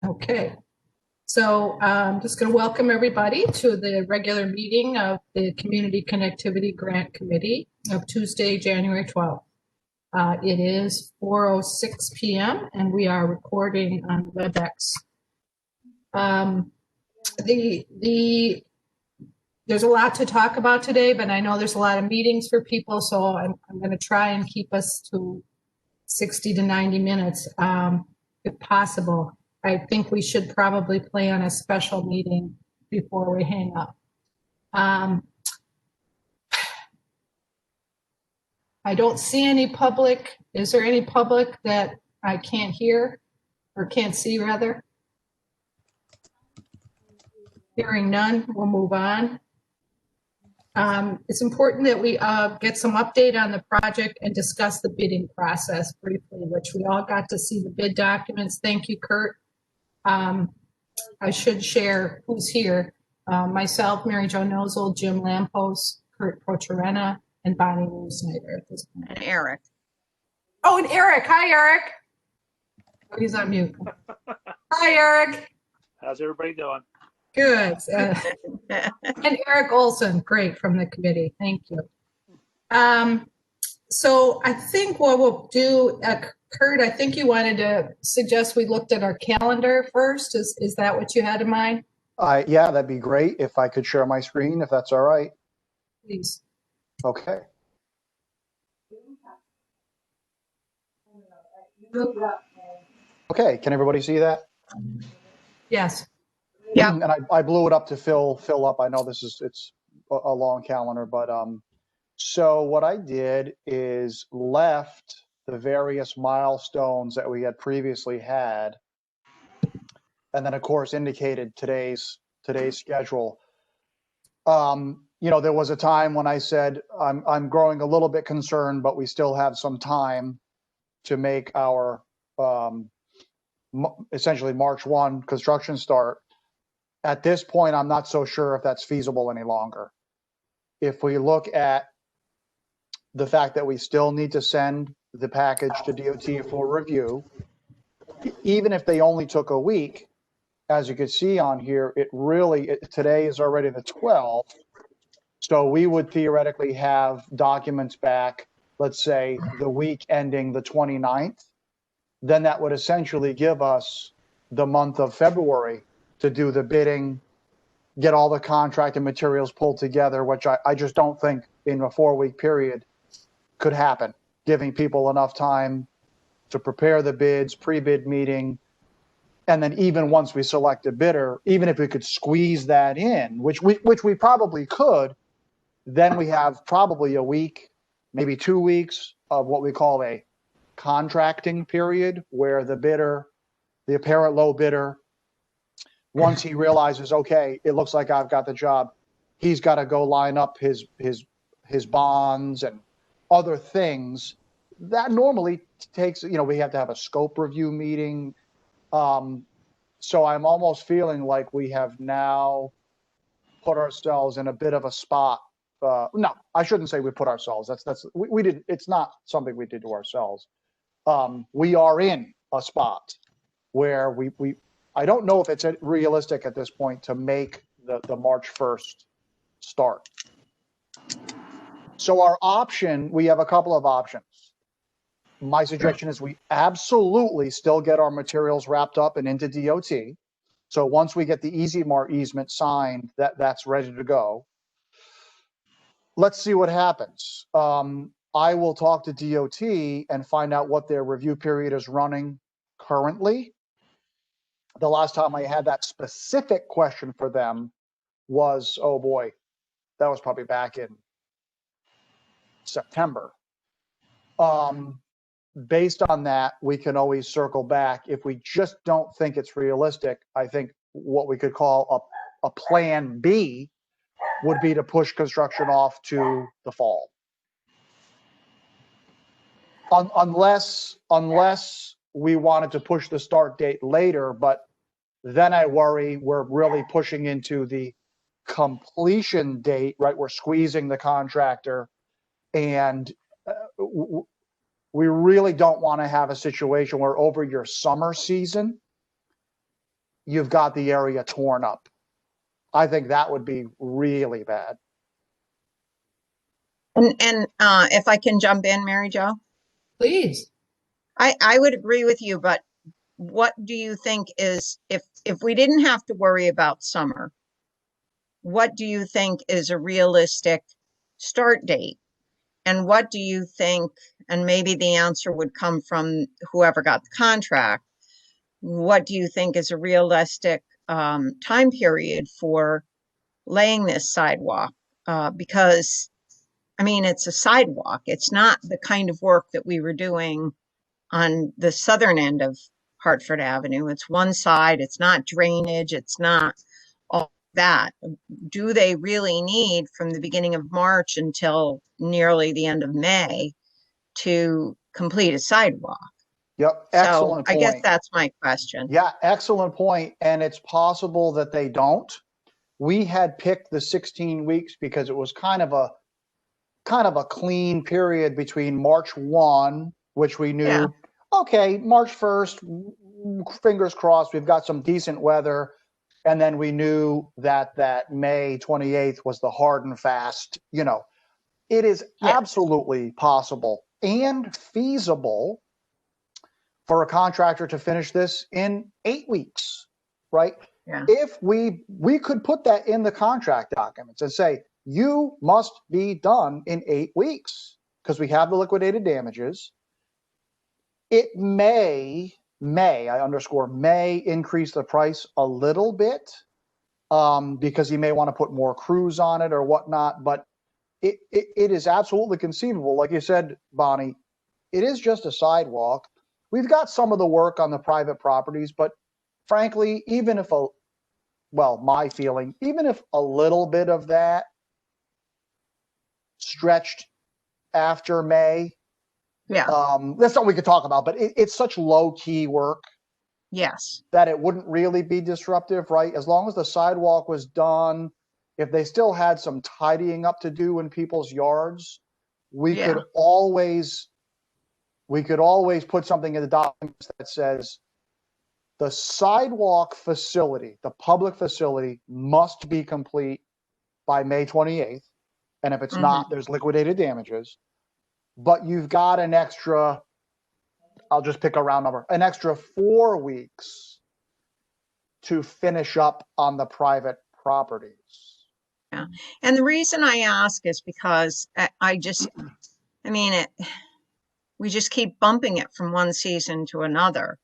Okay, so I'm just going to welcome everybody to the regular meeting of the Community Connectivity Grant Committee of Tuesday, January 12th. It is 4:06 p.m. and we are recording on WebEx. There's a lot to talk about today, but I know there's a lot of meetings for people, so I'm going to try and keep us to 60 to 90 minutes if possible. I think we should probably plan a special meeting before we hang up. I don't see any public. Is there any public that I can't hear or can't see rather? Hearing none, we'll move on. It's important that we get some update on the project and discuss the bidding process briefly, which we all got to see the bid documents. Thank you, Kurt. I should share who's here. Myself, Mary Jo Nozel, Jim Lampos, Kurt Procherena, and Bonnie Snyder at this point. And Eric. Oh, and Eric. Hi, Eric. Oh, he's on mute. Hi, Eric. How's everybody doing? Good. And Eric Olson, great, from the committee. Thank you. So I think what we'll do, Kurt, I think you wanted to suggest we looked at our calendar first. Is that what you had in mind? Yeah, that'd be great if I could share my screen, if that's all right. Please. Okay. Okay, can everybody see that? Yes. Yeah. And I blew it up to fill up. I know it's a long calendar, but so what I did is left the various milestones that we had previously had, and then of course indicated today's schedule. You know, there was a time when I said I'm growing a little bit concerned, but we still have some time to make our essentially March 1 construction start. At this point, I'm not so sure if that's feasible any longer. If we look at the fact that we still need to send the package to DOT for review, even if they only took a week, as you can see on here, today is already the 12th. So we would theoretically have documents back, let's say the week ending the 29th. Then that would essentially give us the month of February to do the bidding, get all the contract and materials pulled together, which I just don't think in a 4-week period could happen, giving people enough time to prepare the bids, pre-bid meeting. And then even once we select a bidder, even if we could squeeze that in, which we probably could, then we have probably a week, maybe 2 weeks of what we call a contracting period, where the bidder, the apparent low bidder, once he realizes, okay, it looks like I've got the job, he's got to go line up his bonds and other things. That normally takes, you know, we have to have a scope review meeting. So I'm almost feeling like we have now put ourselves in a bit of a spot. No, I shouldn't say we put ourselves. We did. It's not something we did to ourselves. We are in a spot where I don't know if it's realistic at this point to make the March 1st start. So our option, we have a couple of options. My suggestion is we absolutely still get our materials wrapped up and into DOT. So once we get the Easy Mart easement signed, that's ready to go. Let's see what happens. I will talk to DOT and find out what their review period is running currently. The last time I had that specific question for them was, oh boy, that was probably back in September. Based on that, we can always circle back. If we just don't think it's realistic, I think what we could call a plan B would be to push construction off to the fall. Unless we wanted to push the start date later, but then I worry we're really pushing into the completion date, right? We're squeezing the contractor, and we really don't want to have a situation where over your summer season, you've got the area torn up. I think that would be really bad. And if I can jump in, Mary Jo, Please. I would agree with you, but what do you think is, if we didn't have to worry about summer, what do you think is a realistic start date? And what do you think, and maybe the answer would come from whoever got the contract, what do you think is a realistic time period for laying this sidewalk? Because, I mean, it's a sidewalk. It's not the kind of work that we were doing on the southern end of Hartford Avenue. It's one side, it's not drainage, it's not all that. Do they really need from the beginning of March until nearly the end of May to complete a sidewalk? Yep, So excellent I guess point. that's my question. Yeah, excellent point. And it's possible that they don't. We had picked the 16 weeks because it was kind of a clean period between March 1, which we knew, Yeah. okay, March 1st, fingers crossed, we've got some decent weather. And then we knew that May 28th was the hard and fast, it is Yeah. absolutely possible and feasible for a contractor to finish this in 8 weeks, right? Yeah. If we could put that in the contract documents and say, you must be done in 8 weeks because we have the liquidated damages. It may, I underscore, may increase the price a little bit because you may want to put more crews on it or whatnot, but it is absolutely conceivable. Like you said, Bonnie, it is just a sidewalk. We've got some of the work on the private properties, but frankly, even if my feeling, even if a little bit of that stretched after May, Yeah. that's something we could talk about, but it's such low key work Yes. that it wouldn't really be disruptive, right? As long as the sidewalk was done, if they still had some tidying up to do in people's yards, we Yeah. could always put something in the documents that says the sidewalk facility, the public facility, must be complete by May 28th. And if it's not, there's liquidated damages. But you've got an extra, I'll just pick a round number, an extra 4 weeks to finish up on the private properties. Yeah. And the reason I ask is because we just keep bumping it from one season to another.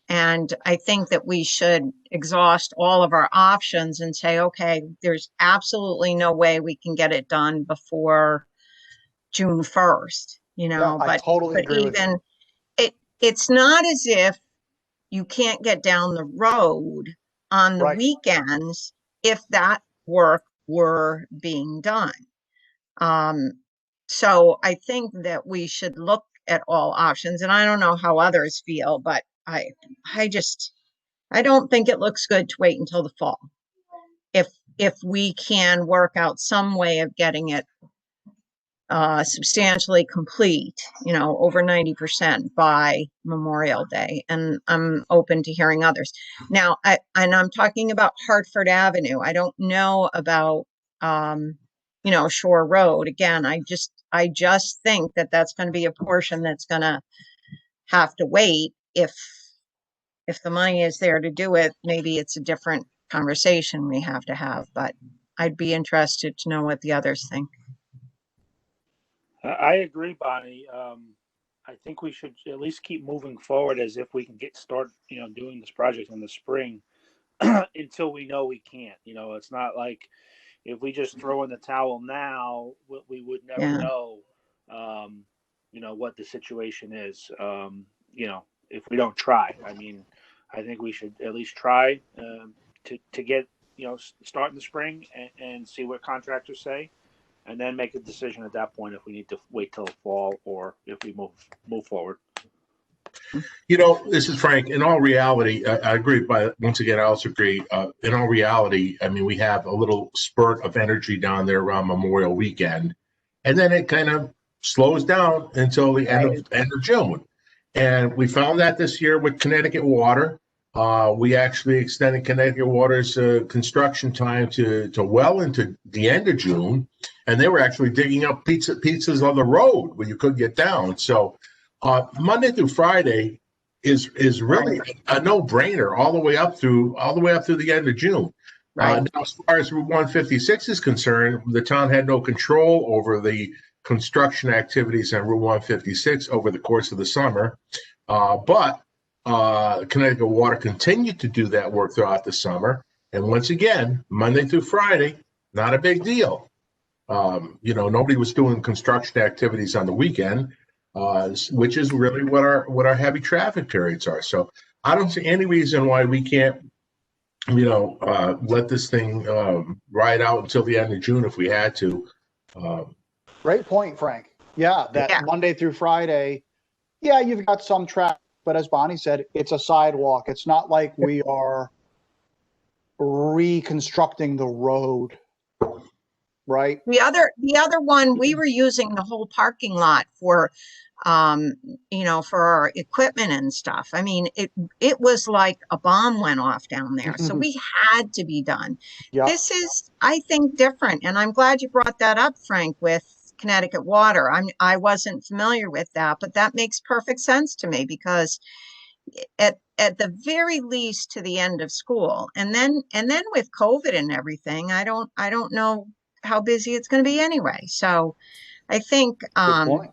And I think that we should exhaust all of our options and say, okay, there's absolutely no way we can get it done before June 1st, Yeah, I totally agree with you. It's not as if you can't get down the road on the Right. weekends if that work were being done. So I think that we should look at all options, and I don't know how others feel, but I don't think it looks good to wait until the fall. If we can work out some way of getting it substantially complete, over 90% by Memorial Day, and I'm open to hearing others. Now, I'm talking about Hartford Avenue. I don't know about Shore Road. Again, I just think that that's going to be a portion that's going to have to wait. If the money is there to do it, maybe it's a different conversation we have to have, but I'd be interested to know what the others think. I agree, Bonnie. I think we should at least keep moving forward as if we can start doing this project in the spring until we know we can't. It's not like if we just throw in the towel now, we would never know, what the situation is, if we don't try. I mean, I think we should at least try to get, start in the spring and see what contractors say, and then make a decision at that point if we need to wait till fall or if we move forward. This is Frank. In all reality, I agree. But once again, I also agree. In all reality, I mean, we have a little spurt of energy down there around Memorial Weekend, and then it kind of slows down until the end of June. And we found that this year with Connecticut Water, We actually extended Connecticut Water's construction time to well into the end of June, and they were actually digging up pizzas on the road where you couldn't get down. So Monday through Friday is really a no-brainer all the way up through the end of June. Right. Now, as far as Route 156 is concerned, the town had no control over the construction activities on Route 156 over the course of the summer, but Connecticut Water continued to do that work throughout the summer. And once again, Monday through Friday, not a big deal. Nobody was doing construction activities on the weekend, which is really what our heavy traffic periods are. So I don't see any reason why we can't, let this thing ride out until the end of June if we had to. Great point, Frank. Yeah, Monday through Friday, you've got some traffic. But as Bonnie said, it's a sidewalk. It's not like we are reconstructing the road, right? The other one, we were using the whole parking lot for, for our equipment and stuff. I mean, it was like a bomb went off down there. So we had to be done. Yep. This is, I think, different. And I'm glad you brought that up, Frank, with Connecticut Water. I wasn't familiar with that, but that makes perfect sense to me because at the very least to the end of school, and then with COVID and everything, I don't know how busy it's going to be anyway. So I think I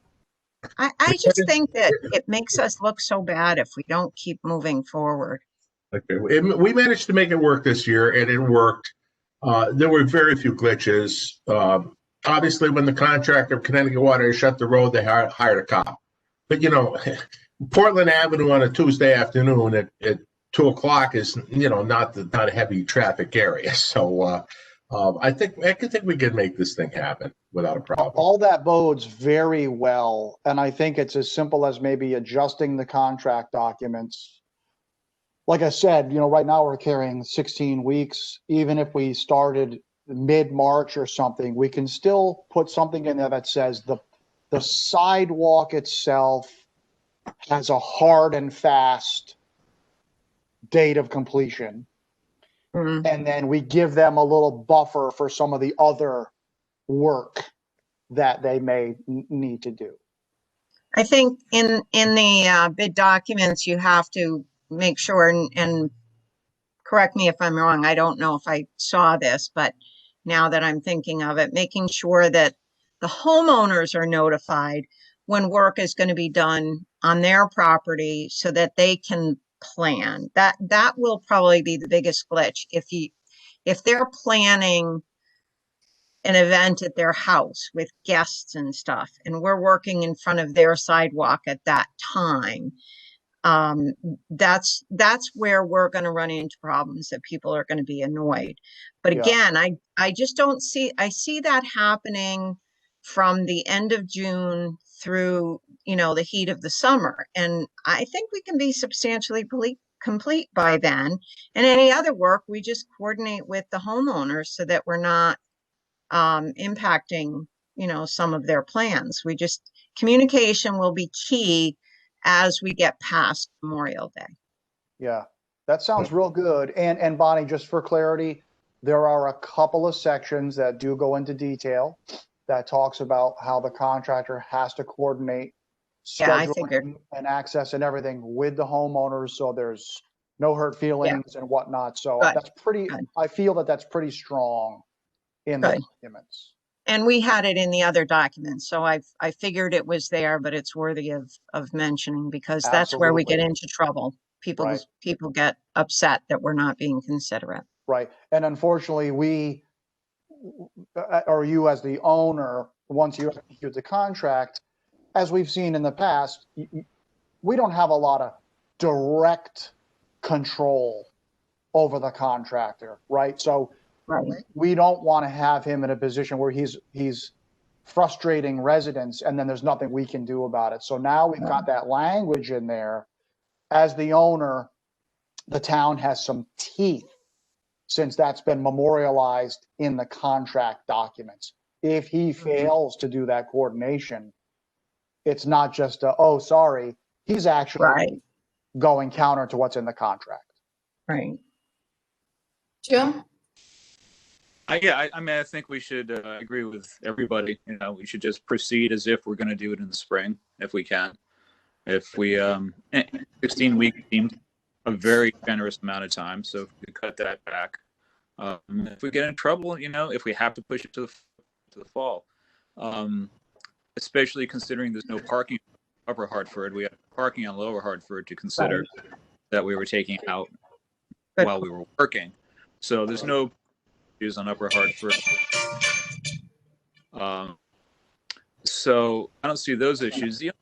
just think that it makes us look so bad if we don't keep moving forward. Okay, we managed to make it work this year, and it worked. There were very few glitches. Obviously, when the contractor of Connecticut Water shut the road, they hired a cop. But, Portland Avenue on a Tuesday afternoon at 2:00 is, not a heavy traffic area. So I think we can make this thing happen without a problem. All that bodes very well. And I think it's as simple as maybe adjusting the contract documents. Like I said, right now we're carrying 16 weeks. Even if we started mid-March or something, we can still put something in there that says the sidewalk itself has a hard and fast date of completion. Mm-hmm. And then we give them a little buffer for some of the other work that they may need to do. I think in the bid documents, you have to make sure, and correct me if I'm wrong, I don't know if I saw this, but now that I'm thinking of it, making sure that the homeowners are notified when work is going to be done on their property so that they can plan. That will probably be the biggest glitch. If they're planning an event at their house with guests and stuff, and we're working in front of their sidewalk at that time, that's where we're going to run into problems that people are going to be annoyed. But again, I just don't I see that happening from the end of June through, the heat of the summer. And I think we can be substantially complete by then. And any other work, we just coordinate with the homeowners so that we're not impacting, some of their plans. Communication will be key as we get past Memorial Day. Yeah, that sounds real good. And Bonnie, just for clarity, there are a couple of sections that do go into detail that talks about how the contractor has to coordinate scheduling and access and everything with the homeowners, so there's no hurt feelings and whatnot. So that's pretty, I feel that's pretty strong in the documents. And we had it in the other documents, so I figured it was there, but it's worthy of mentioning because that's where we get into trouble. People get upset that we're not being considerate. Right, and unfortunately, we, or you as the owner, once you execute the contract, as we've seen in the past, we don't have a lot of direct control over the contractor, right? So we don't want to have him in a position where he's frustrating residents and then there's nothing we can do about it. So now we've got that language in there. As the owner, the town has some teeth since that's been memorialized in the contract documents. If he fails to do that coordination, it's not just sorry, he's actually going counter to what's in the contract. Right. Jim? I mean, I think we should agree with everybody. We should just proceed as if we're going to do it in the spring, if we can. If we, 16 weeks seems a very generous amount of time, so if we cut that back, if we get in trouble, if we have to push it to the fall, especially considering there's no parking in Upper Hartford, we have parking on Lower Hartford to consider that we were taking out Good. while we were working. So there's no issues on Upper Hartford. So I don't see those issues. The only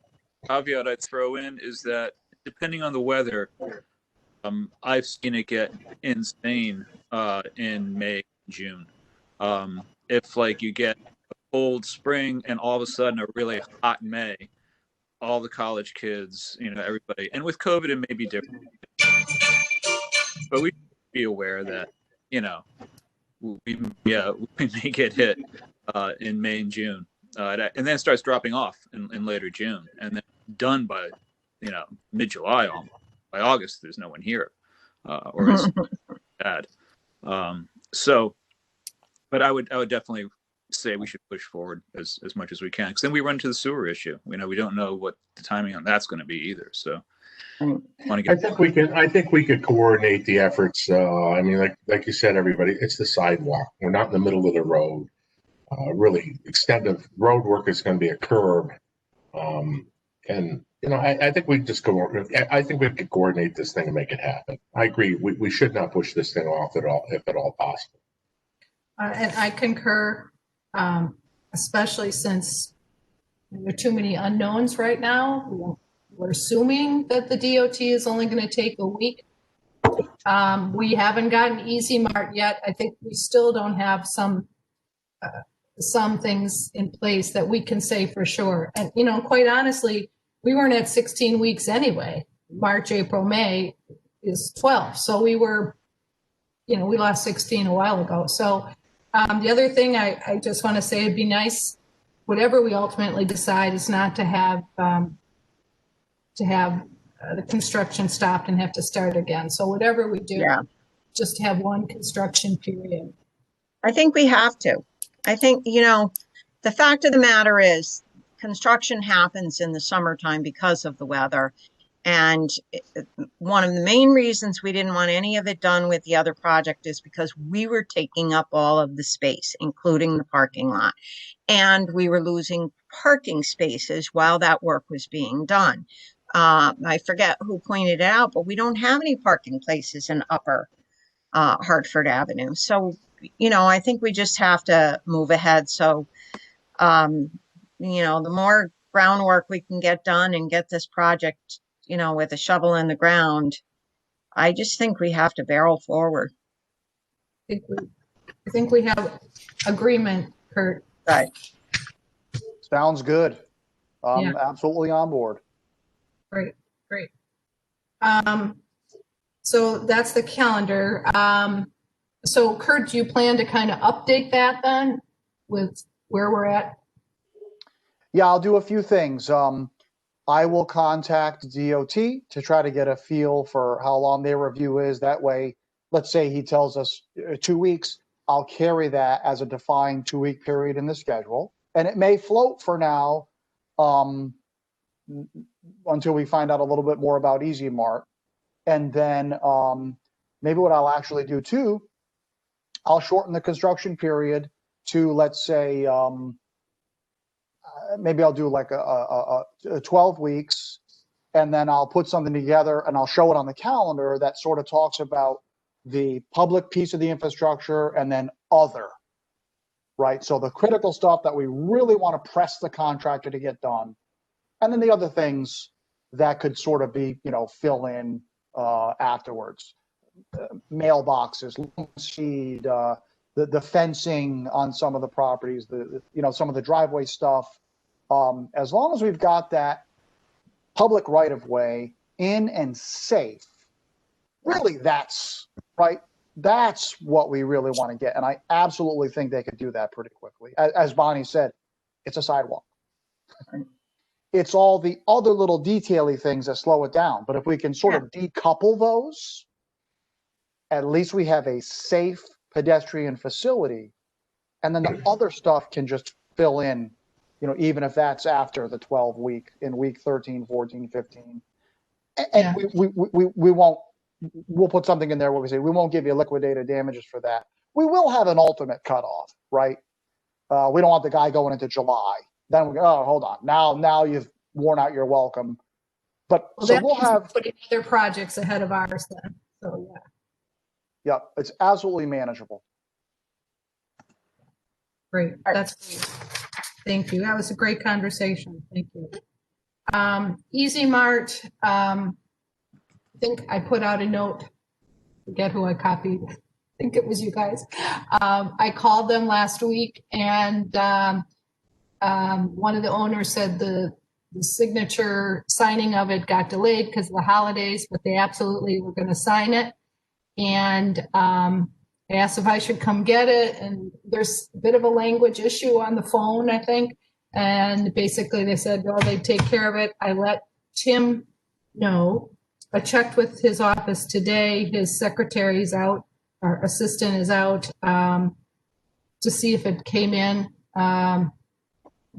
caveat I'd throw in is that depending on the weather, I've seen it get insane in May, June. If like you get a cold spring and all of a sudden a really hot May, all the college kids, everybody, and with COVID it may be different, but we should be aware that we may get hit in May and June, and then it starts dropping off in later June, and then done by mid-July almost. By August, there's no one here, or it's bad. But I would definitely say we should push forward as much as we can, because then we run into the sewer issue. We don't know what the timing on that's going to be either. So I think we could coordinate the efforts. I mean, like you said, everybody, it's the sidewalk. We're not in the middle of the road. Really, extensive road work is going to be a curb, and I think we just go. I think we could coordinate this thing and make it happen. I agree. We should not push this thing off at all, if at all possible. And I concur, especially since there are too many unknowns right now. We're assuming that the DOT is only going to take a week. We haven't gotten Easy Mart yet. I think we still don't have some things in place that we can say for sure. And, quite honestly, we weren't at 16 weeks anyway. March, April, May is 12. So we were, we lost 16 a while ago. So the other thing I just want to say, it'd be nice, whatever we ultimately decide, is not to have the construction stopped and have to start again. So whatever we do, just have one construction period. I think we have to. I think, the fact of the matter is construction happens in the summertime because of the weather. And one of the main reasons we didn't want any of it done with the other project is because we were taking up all of the space, including the parking lot. And we were losing parking spaces while that work was being done. I forget who pointed it out, but we don't have any parking places in Upper Hartford Avenue. So, I think we just have to move ahead. So, the more groundwork we can get done and get this project, with a shovel in the ground, I just think we have to barrel forward. I think we have agreement, Kurt. Right. Sounds good. I'm absolutely on board. Great. So that's the calendar. So Kurt, do you plan to kind of update that then with where we're at? Yeah, I'll do a few things. I will contact DOT to try to get a feel for how long their review is. That way, let's say he tells us 2 weeks, I'll carry that as a defined 2-week period in the schedule. And it may float for now until we find out a little bit more about Easy Mart. And then maybe what I'll actually do too, I'll shorten the construction period to, let's say, maybe I'll do like a 12 weeks, and then I'll put something together and I'll show it on the calendar that sort of talks about the public piece of the infrastructure and then other, right? So the critical stuff that we really want to press the contractor to get done. And then the other things that could sort of be, fill in afterwards. Mailboxes, seed, the fencing on some of the properties, some of the driveway stuff. As long as we've got that public right of way in and safe, really that's right. That's what we really want to get. And I absolutely think they could do that pretty quickly. As Bonnie said, it's a sidewalk. It's all the other little detaily things that slow it down. But if we can sort of decouple those, at least we have a safe pedestrian facility. And then the other stuff can just fill in, even if that's after the 12 week, in week 13, 14, 15. And Yeah. we won't, we'll put something in there where we say, we won't give you liquidated damages for that. We will have an ultimate cutoff, right? We don't want the guy going into July. Then we go, oh, hold on. Now you've worn out your welcome. But Well, so that we'll means we're have, putting other projects ahead of ours then. So, yeah. yeah, it's absolutely manageable. Great. right. That's great. Thank you. That was a great conversation. Thank you. Easy Mart, I think I put out a note. Forget who I copied. I think it was you guys. I called them last week, and one of the owners said the signature signing of it got delayed because of the holidays, but they absolutely were going to sign it. And I asked if I should come get it, and there's a bit of a language issue on the phone, I think. And basically they said, well, they'd take care of it. I let Tim know. I checked with his office today. His secretary's out, our assistant is out, to see if it came in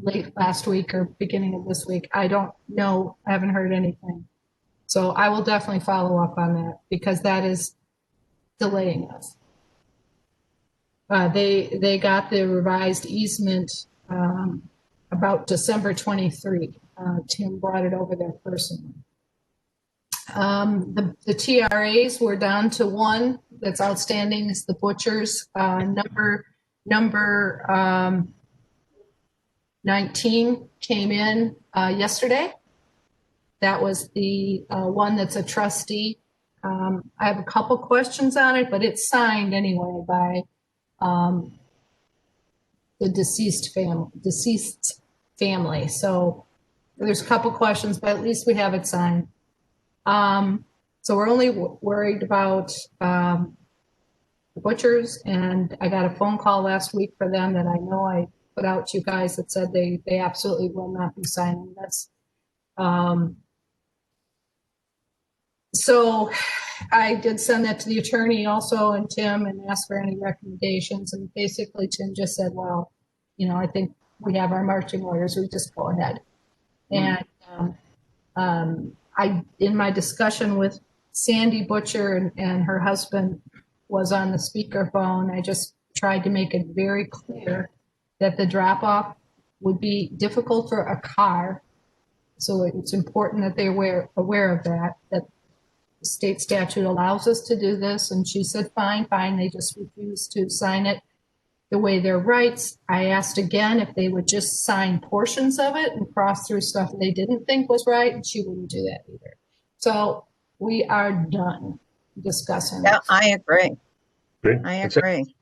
late last week or beginning of this week. I don't know. I haven't heard anything. So I will definitely follow up on that because that is delaying us. They got the revised easement about December 23. Tim brought it over there personally. The TRAs were down to one that's outstanding is the butchers. Number 19 came in yesterday. That was the one that's a trustee. I have a couple questions on it, but it's signed anyway by the deceased family. So there's a couple questions, but at least we have it signed. So we're only worried about the butchers, and I got a phone call last week for them that I know I put out to you guys that said they absolutely will not be signing this. So I did send that to the attorney also and Tim and asked for any recommendations. And basically Tim just said, well, I think we have our marching orders. We just go ahead. And in my discussion with Sandy Butcher and her husband was on the speakerphone, I just tried to make it very clear that the drop-off would be difficult for a car. So it's important that they're aware of that the state statute allows us to do this. And she said, fine. They just refused to sign it the way their rights. I asked again if they would just sign portions of it and cross through stuff they didn't think was right, and she wouldn't do that either. So we are done discussing. Yeah, I agree. Great. I That's it. agree.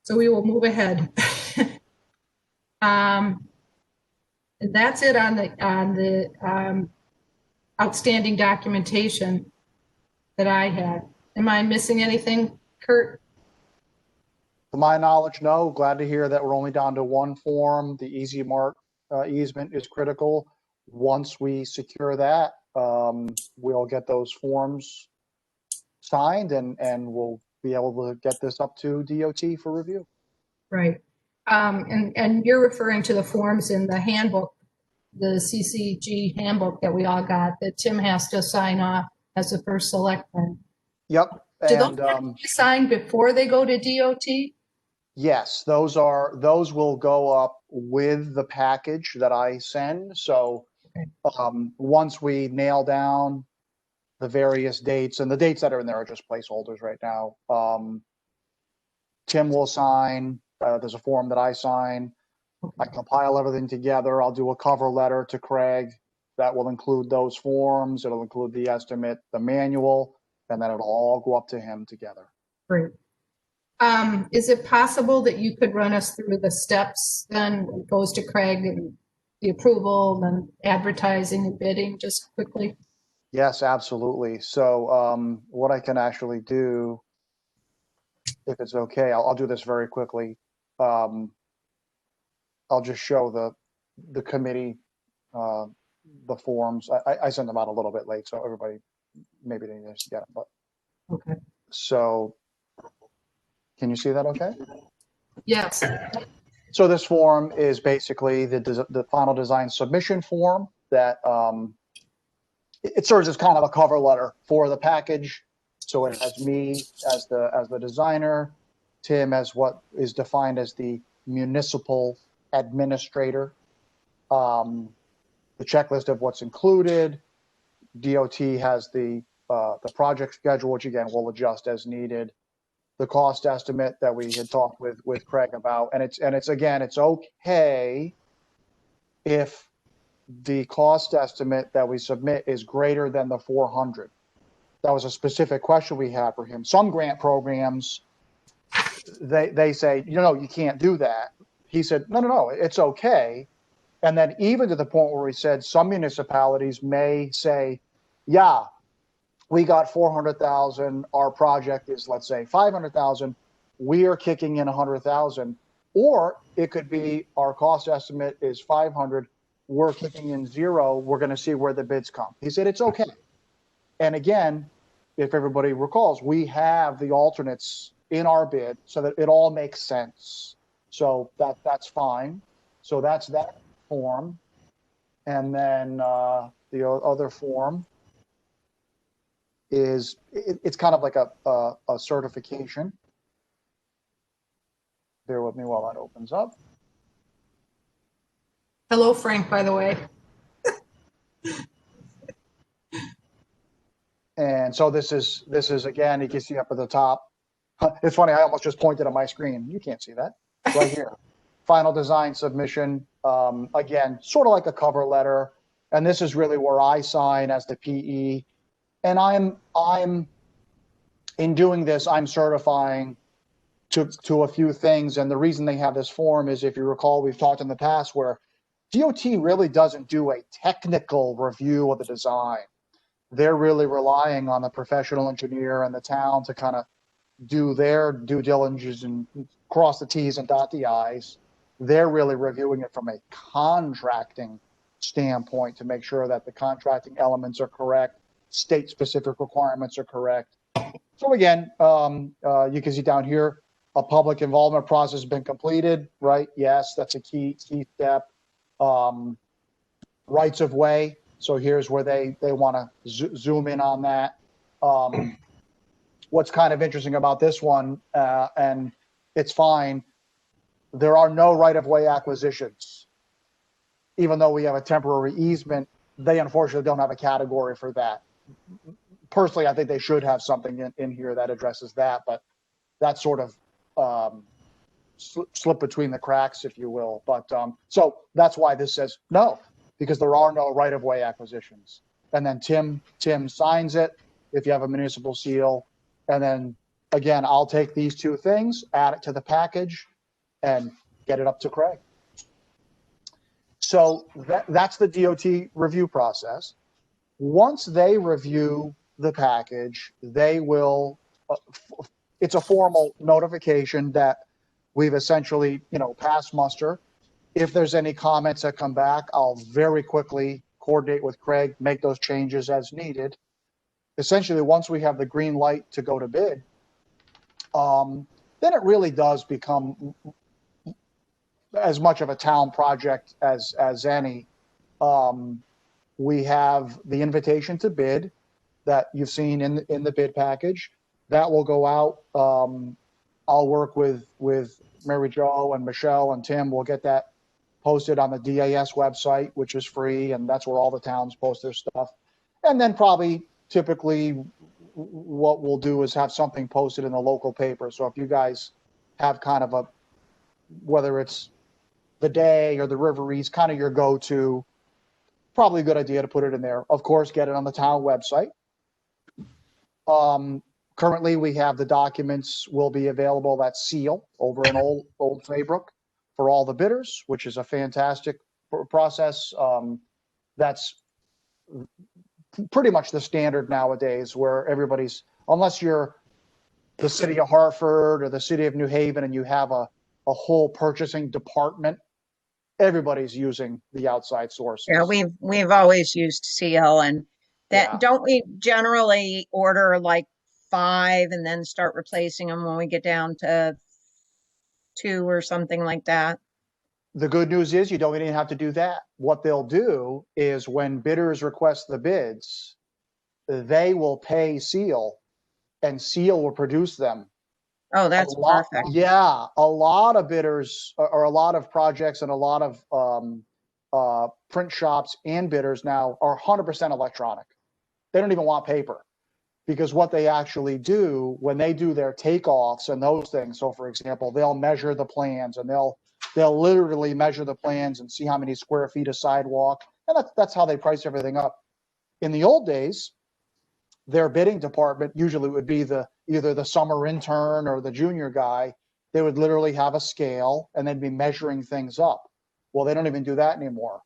So we will move ahead. And that's it on the outstanding documentation that I had. Am I missing anything, Kurt? To my knowledge, no. Glad to hear that we're only down to one form. The Easy Mart easement is critical. Once we secure that, we'll get those forms signed and we'll be able to get this up to DOT for review. Right. And you're referring to the forms in the handbook, the CCG handbook that we all got that Tim has to sign off as the first selectman. Yep. Do And those have to be signed before they go to DOT? yes, those will go up with the package that I send. So once we nail down the various dates, and the dates that are in there are just placeholders right now. Tim will sign. There's a form that I sign. I compile everything together. I'll do a cover letter to Craig that will include those forms. It'll include the estimate, the manual, and then it'll all go up to him together. Great. Is it possible that you could run us through the steps then? It goes to Craig and the approval and advertising and bidding just quickly? Yes, absolutely. So what I can actually do, if it's okay, I'll do this very quickly. I'll just show the committee the forms. I sent them out a little bit late, so everybody maybe they didn't just get it, but Okay. so can you see that okay? Yes. So this form is basically the final design submission form that it serves as kind of a cover letter for the package. So it has me as the designer, Tim as what is defined as the municipal administrator, the checklist of what's included. DOT has the project schedule, which again will adjust as needed. The cost estimate that we had talked with Craig about, and it's again, it's okay if the cost estimate that we submit is greater than the 400. That was a specific question we had for him. Some grant programs, they say, you can't do that. He said, no, it's okay. And then even to the point where we said some municipalities may say, yeah, we got 400,000. Our project is, let's say, 500,000. We are kicking in 100,000. Or it could be our cost estimate is 500. We're kicking in 0. We're going to see where the bids come. He said, it's okay. And again, if everybody recalls, we have the alternates in our bid so that it all makes sense. So that's fine. So that's that form. And then the other form is it's kind of like a certification. Bear with me while that opens up. Hello, Frank, by the way. And so this is again, you can see up at the top. It's funny, I almost just pointed at my screen. You can't see that right here. Final design submission. Again, sort of like a cover letter. And this is really where I sign as the PE. And I'm in doing this, I'm certifying to a few things. And the reason they have this form is, if you recall, we've talked in the past where DOT really doesn't do a technical review of the design. They're really relying on the professional engineer and the town to kind of do their due diligence and cross the T's and dot the I's. They're really reviewing it from a contracting standpoint to make sure that the contracting elements are correct, state-specific requirements are correct. So again, you can see down here, a public involvement process has been completed, right? Yes, that's a key step. Rights of way. So here's where they want to zoom in on that. What's kind of interesting about this one, and it's fine, there are no right-of-way acquisitions. Even though we have a temporary easement, they unfortunately don't have a category for that. Personally, I think they should have something in here that addresses that, but that's sort of slip between the cracks, if you will. But so that's why this says no, because there are no right-of-way acquisitions. And then Tim signs it if you have a municipal seal. And then again, I'll take these two things, add it to the package, and get it up to Craig. So that's the DOT review process. Once they review the package, they will, it's a formal notification that we've essentially, passed muster. If there's any comments that come back, I'll very quickly coordinate with Craig, make those changes as needed. Essentially, once we have the green light to go to bid, then it really does become as much of a town project as any. We have the invitation to bid that you've seen in the bid package. That will go out. I'll work with Mary Jo and Michelle and Tim. We'll get that posted on the DAS website, which is free, and that's where all the towns post their stuff. And then probably typically what we'll do is have something posted in the local paper. So if you guys have kind of whether it's the Day or the River East, kind of your go-to, probably a good idea to put it in there. Of course, get it on the town website. Currently, we have the documents will be available, that seal over in Old Saybrook for all the bidders, which is a fantastic process. That's pretty much the standard nowadays, where everybody's, unless you're the city of Hartford or the city of New Haven and you have a whole purchasing department, everybody's using the outside sources. Yeah, we've always used CL, and That, Yeah. don't we generally order like 5 and then start replacing them when we get down to 2 or something like that? The good news is you don't even have to do that. What they'll do is when bidders request the bids, they will pay Seal and Seal will produce them. Oh, that's perfect. Yeah, a lot of bidders or a lot of projects and a lot of print shops and bidders now are 100% electronic. They don't even want paper because what they actually do when they do their takeoffs and those things. So, for example, they'll measure the plans and they'll literally measure the plans and see how many square feet of sidewalk, and that's how they price everything up. In the old days, their bidding department usually would be either the summer intern or the junior guy. They would literally have a scale and they'd be measuring things up. Well, they don't even do that anymore.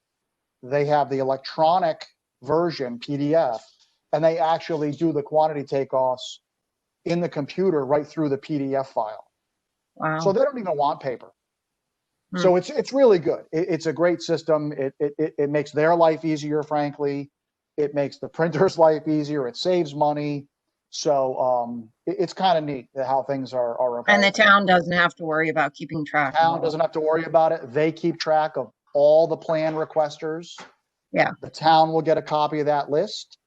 They have the electronic version PDF and they actually do the quantity takeoffs in the computer right through the PDF file. Wow. So they don't even want paper. Hmm. So it's really good. It's a great system. It makes their life easier, frankly. It makes the printer's life easier. It saves money. So it's kind of neat how things are And the evolving. town doesn't have to worry about keeping track. The town doesn't have to worry about it. They keep track of all the plan requesters. Yeah. The town will get a copy of that list.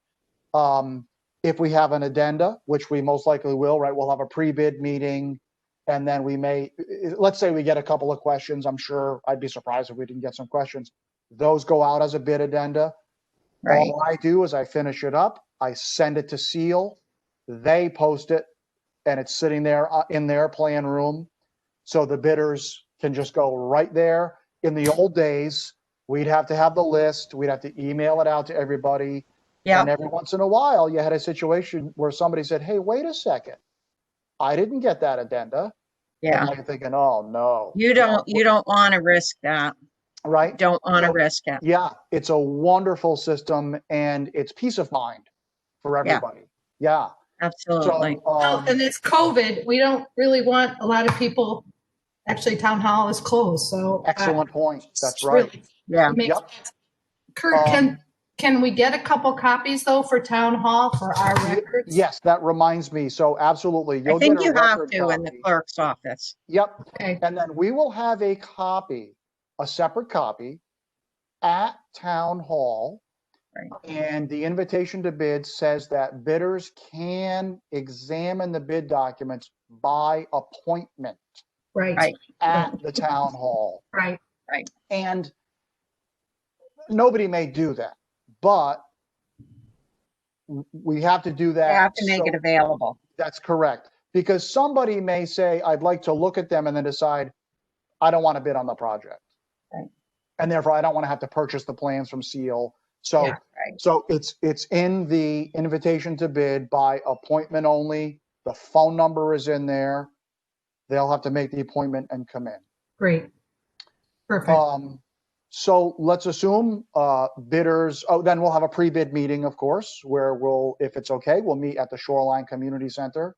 If we have an addenda, which we most likely will, right? We'll have a pre-bid meeting. And then we may, let's say we get a couple of questions. I'm sure I'd be surprised if we didn't get some questions. Those go out as a bid addenda. Right. All I do is I finish it up. I send it to Seal. They post it and it's sitting there in their plan room. So the bidders can just go right there. In the old days, we'd have to have the list. We'd have to email it out to everybody. Yeah. And every once in a while, you had a situation where somebody said, hey, wait a second. I didn't get that addenda. Yeah. And I'm thinking, oh no. You don't want to risk that. Right? Don't want to So, risk it. yeah, it's a wonderful system and it's peace of mind for everybody. Yeah. Absolutely. So, And it's COVID. We don't really want a lot of people, actually town hall is closed, so. excellent point. That's it's right. really- Yeah. it makes Yep. sense. Kurt, can we get a couple copies though for town hall for our records? Yes, that reminds me. So absolutely. I You'll think get a you have record to in the copy. clerk's office. Yep. Okay, And then we will have a copy, a separate copy at town hall. Right. And the invitation to bid says that bidders can examine the bid documents by appointment right, Right. at the town hall. right. And nobody may do that, but we have to do that. You have to make so- it available. That's correct. Because somebody may say, I'd like to look at them and then decide, I don't want to bid on the project. Right. And therefore I don't want to have to purchase the plans from Seal. So, Yeah, right. so it's in the invitation to bid by appointment only. The phone number is in there. They'll have to make the appointment and come in. Great. Perfect. So let's assume bidders, then we'll have a pre-bid meeting, of course, where we'll, if it's okay, we'll meet at the Shoreline Community Center.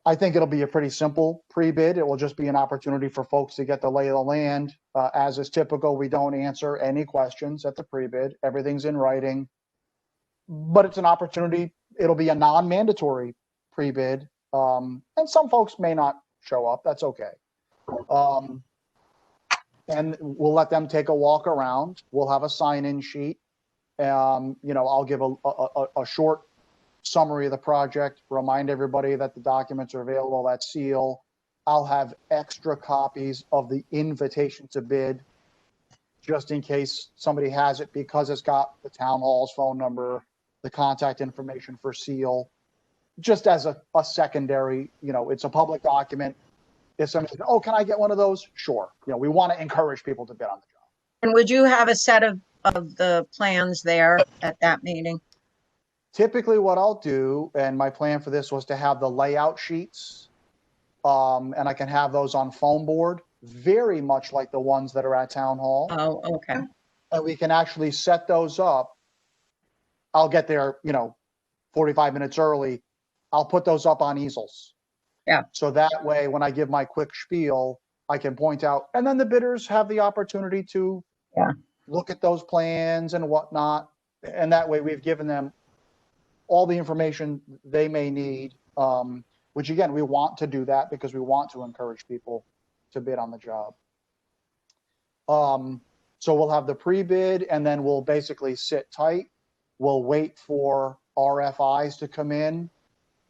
I think it'll be a pretty simple pre-bid. It will just be an opportunity for folks to get the lay of the land. As is typical, we don't answer any questions at the pre-bid. Everything's in writing. But it's an opportunity. It'll be a non-mandatory pre-bid. And some folks may not show up. That's okay. And we'll let them take a walk around. We'll have a sign-in sheet. I'll give a short summary of the project, remind everybody that the documents are available at Seal. I'll have extra copies of the invitation to bid, just in case somebody has it, because it's got the town hall's phone number, the contact information for Seal, just as a secondary, it's a public document. If somebody says, oh, can I get one of those? Sure. We want to encourage people to bid on the job. And would you have a set of the plans there at that meeting? Typically what I'll do, and my plan for this was to have the layout sheets, and I can have those on foam board, very much like the ones that are at town hall. Oh, okay. And we can actually set those up. I'll get there, 45 minutes early. I'll put those up on easels. Yeah. So that way, when I give my quick spiel, I can point out, and then the bidders have the opportunity to look at those plans and whatnot. And that way we've given them all the information they may need, which again, we want to do that because we want to encourage people to bid on the job. So we'll have the pre-bid and then we'll basically sit tight. We'll wait for RFIs to come in.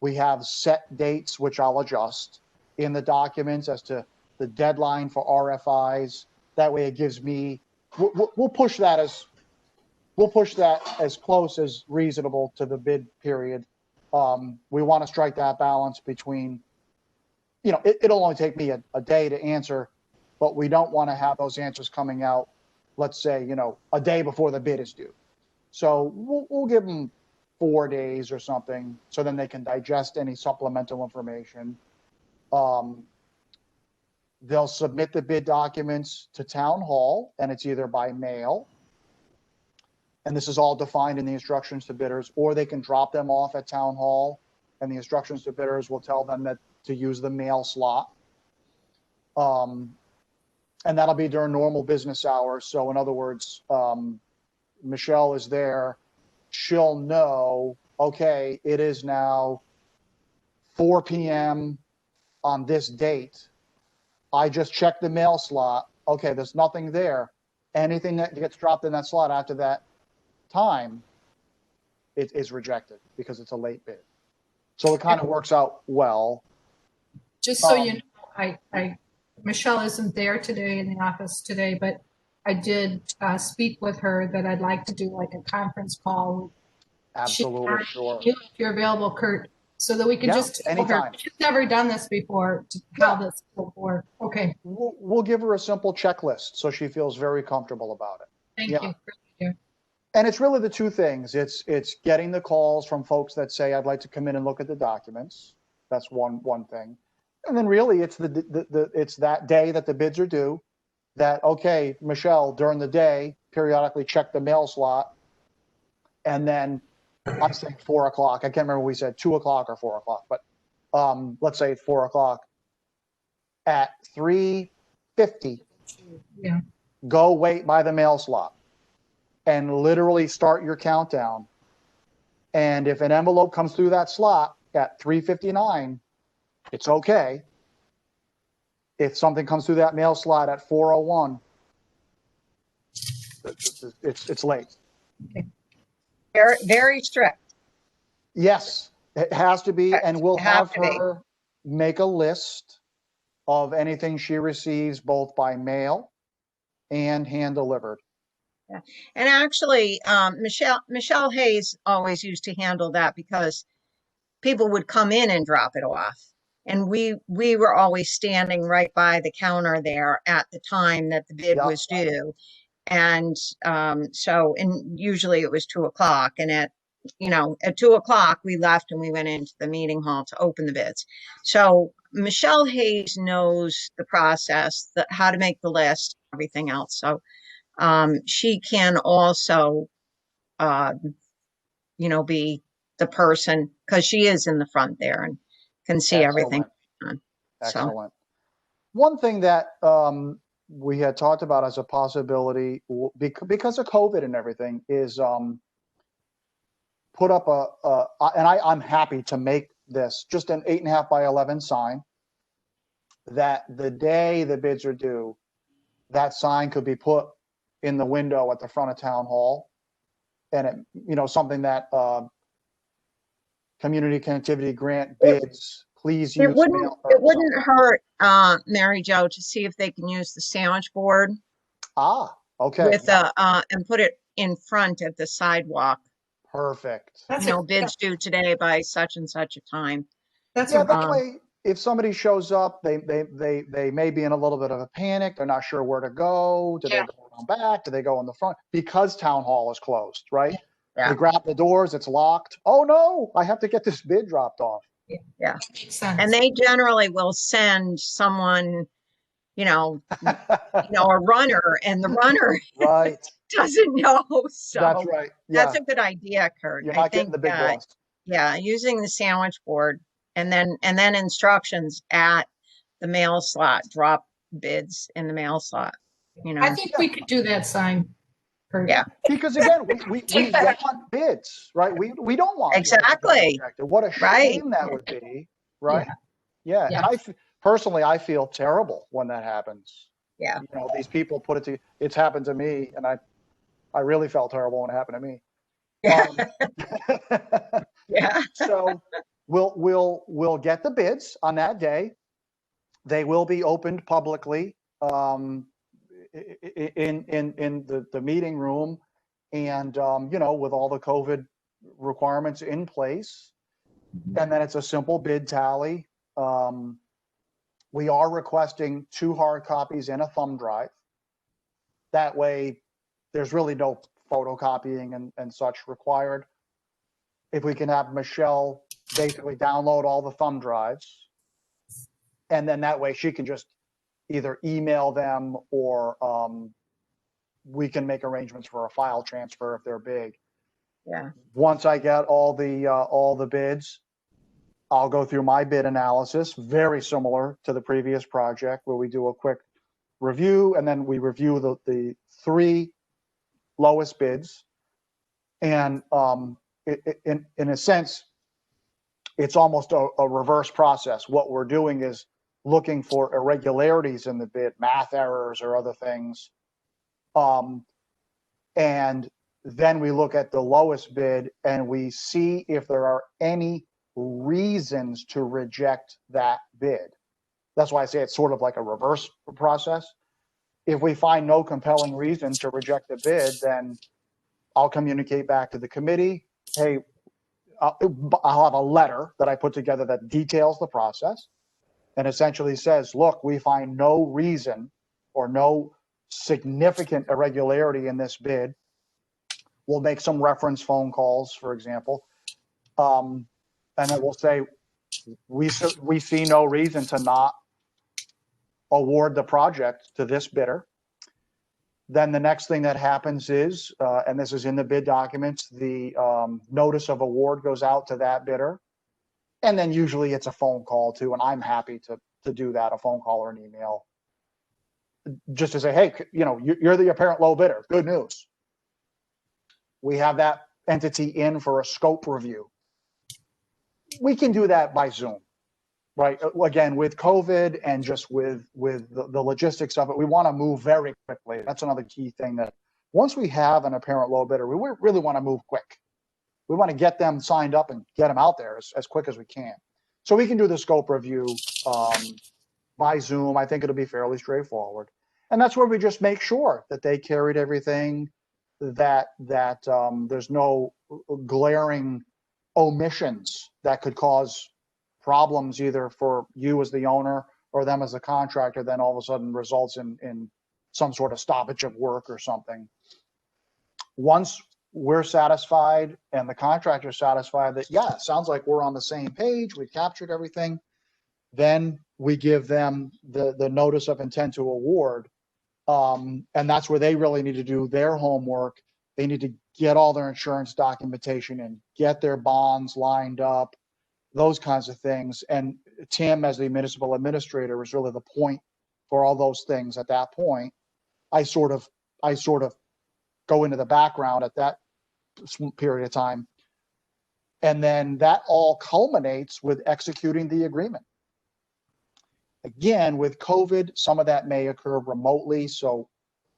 We have set dates, which I'll adjust in the documents as to the deadline for RFIs. That way it gives me, we'll push that as close as reasonable to the bid period. We want to strike that balance between, it'll only take me a day to answer, but we don't want to have those answers coming out, let's say, a day before the bid is due. So we'll give them 4 days or something, so then they can digest any supplemental information. They'll submit the bid documents to town hall, and it's either by mail, and this is all defined in the instructions to bidders, or they can drop them off at town hall, and the instructions to bidders will tell them that to use the mail slot. And that'll be during normal business hours. So in other words, Michelle is there. She'll know, okay, it is now 4 p.m. on this date. I just checked the mail slot. Okay, there's nothing there. Anything that gets dropped in that slot after that time, it is rejected because it's a late bid. So it kind of works out well. Just so you know, Michelle isn't there today in the office today, but I did speak with her that I'd like to do like a conference call. Absolutely, sure. If you're available, Kurt, so that we can just tell her, anytime. she's never done this before, how this will work. Okay, We'll give her a simple checklist so she feels very comfortable about it. thank Yeah. you. Thank you. And it's really the two things. It's getting the calls from folks that say, I'd like to come in and look at the documents. That's one thing. And then really it's it's that day that the bids are due, that, okay, Michelle, during the day, periodically check the mail slot. And then I say 4 o'clock. I can't remember what we said, 2 o'clock or 4 o'clock, but let's say 4 o'clock. At 3:50, Yeah. go wait by the mail slot and literally start your countdown. And if an envelope comes through that slot at 3:59, it's okay. If something comes through that mail slot at 4:01, it's late. Okay. Very, very strict. Yes, it has to be, and we'll have to be. her make a list of anything she receives both by mail and hand delivered. Yeah. And actually, Michelle Hayes always used to handle that because people would come in and drop it off. And we were always standing right by the counter there at the time that the bid Yeah. was due. And and usually it was 2 o'clock. And at 2 o'clock, we left and we went into the meeting hall to open the bids. So Michelle Hayes knows the process, how to make the list, everything else. So she can also, be the person, because she is in the front there and can see everything. Excellent. One thing that we had talked about as a possibility because of COVID and everything is put up and I'm happy to make this just an 8.5 by 11 sign that the day the bids are due, that sign could be put in the window at the front of town hall. And it, something that community connectivity grant bids, please use. It wouldn't hurt, Mary Jo, to see if they can use the sandwich board. Okay. With and put it in front of the sidewalk. Perfect. Bids due today by such and such a time. That way, if somebody shows up, they may be in a little bit of a panic. They're not sure where to go. Do they go around back? Do they go in the front? Because town hall is closed, right? Yeah. They grab the doors, it's locked. Oh no, I have to get this bid dropped off. Yeah. Makes sense. And they generally will send someone, a runner, and the runner right doesn't know. So that's right. Yeah. That's a good idea, Kurt. You're not getting the big boss. Yeah, using the sandwich board and then instructions at the mail slot, drop bids in the mail slot. I think we could do that sign, Yeah. Because again, we want bids, right? We don't want bids to be Exactly. rejected. What a Right. shame that would be, right? Yeah. And personally, I feel terrible when that happens. Yeah. You know, these people put it to, it's happened to me, and I really felt terrible when it happened to me. Yeah. Yeah. So we'll get the bids on that day. They will be opened publicly in the meeting room, and you know, with all the COVID requirements in place. And then it's a simple bid tally. We are requesting 2 hard copies and a thumb drive. That way, there's really no photocopying and such required. If we can have Michelle basically download all the thumb drives, and then that way she can just either email them, or we can make arrangements for a file transfer if they're big. Yeah. Once I get all the bids, I'll go through my bid analysis, very similar to the previous project, where we do a quick review and then we review the 3 lowest bids. And in a sense, it's almost a reverse process. What we're doing is looking for irregularities in the bid, math errors or other things. And then we look at the lowest bid and we see if there are any reasons to reject that bid. That's why I say it's sort of like a reverse process. If we find no compelling reason to reject the bid, then I'll communicate back to the committee. Hey, I'll have a letter that I put together that details the process and essentially says, look, we find no reason or no significant irregularity in this bid. We'll make some reference phone calls, for example. And then we'll say, we see no reason to not award the project to this bidder. Then the next thing that happens is, and this is in the bid documents, the notice of award goes out to that bidder. And then usually it's a phone call too, and I'm happy to do that, a phone call or an email. Just to say, hey, you know, you're the apparent low bidder. Good news. We have that entity in for a scope review. We can do that by Zoom, right? Again, with COVID and just with the logistics of it, we want to move very quickly. That's another key thing, that once we have an apparent low bidder, we really want to move quick. We want to get them signed up and get them out there as quick as we can. So we can do the scope review by Zoom. I think it'll be fairly straightforward. And that's where we just make sure that they carried everything, that there's no glaring omissions that could cause problems either for you as the owner or them as a contractor, then all of a sudden results in some sort of stoppage of work or something. Once we're satisfied and the contractor's satisfied that, yeah, it sounds like we're on the same page, we've captured everything, then we give them the notice of intent to award. And that's where they really need to do their homework. They need to get all their insurance documentation and get their bonds lined up, those kinds of things. And Tim, as the municipal administrator, was really the point for all those things. At that point, I sort of go into the background at that period of time. And then that all culminates with executing the agreement. Again, with COVID, some of that may occur remotely, so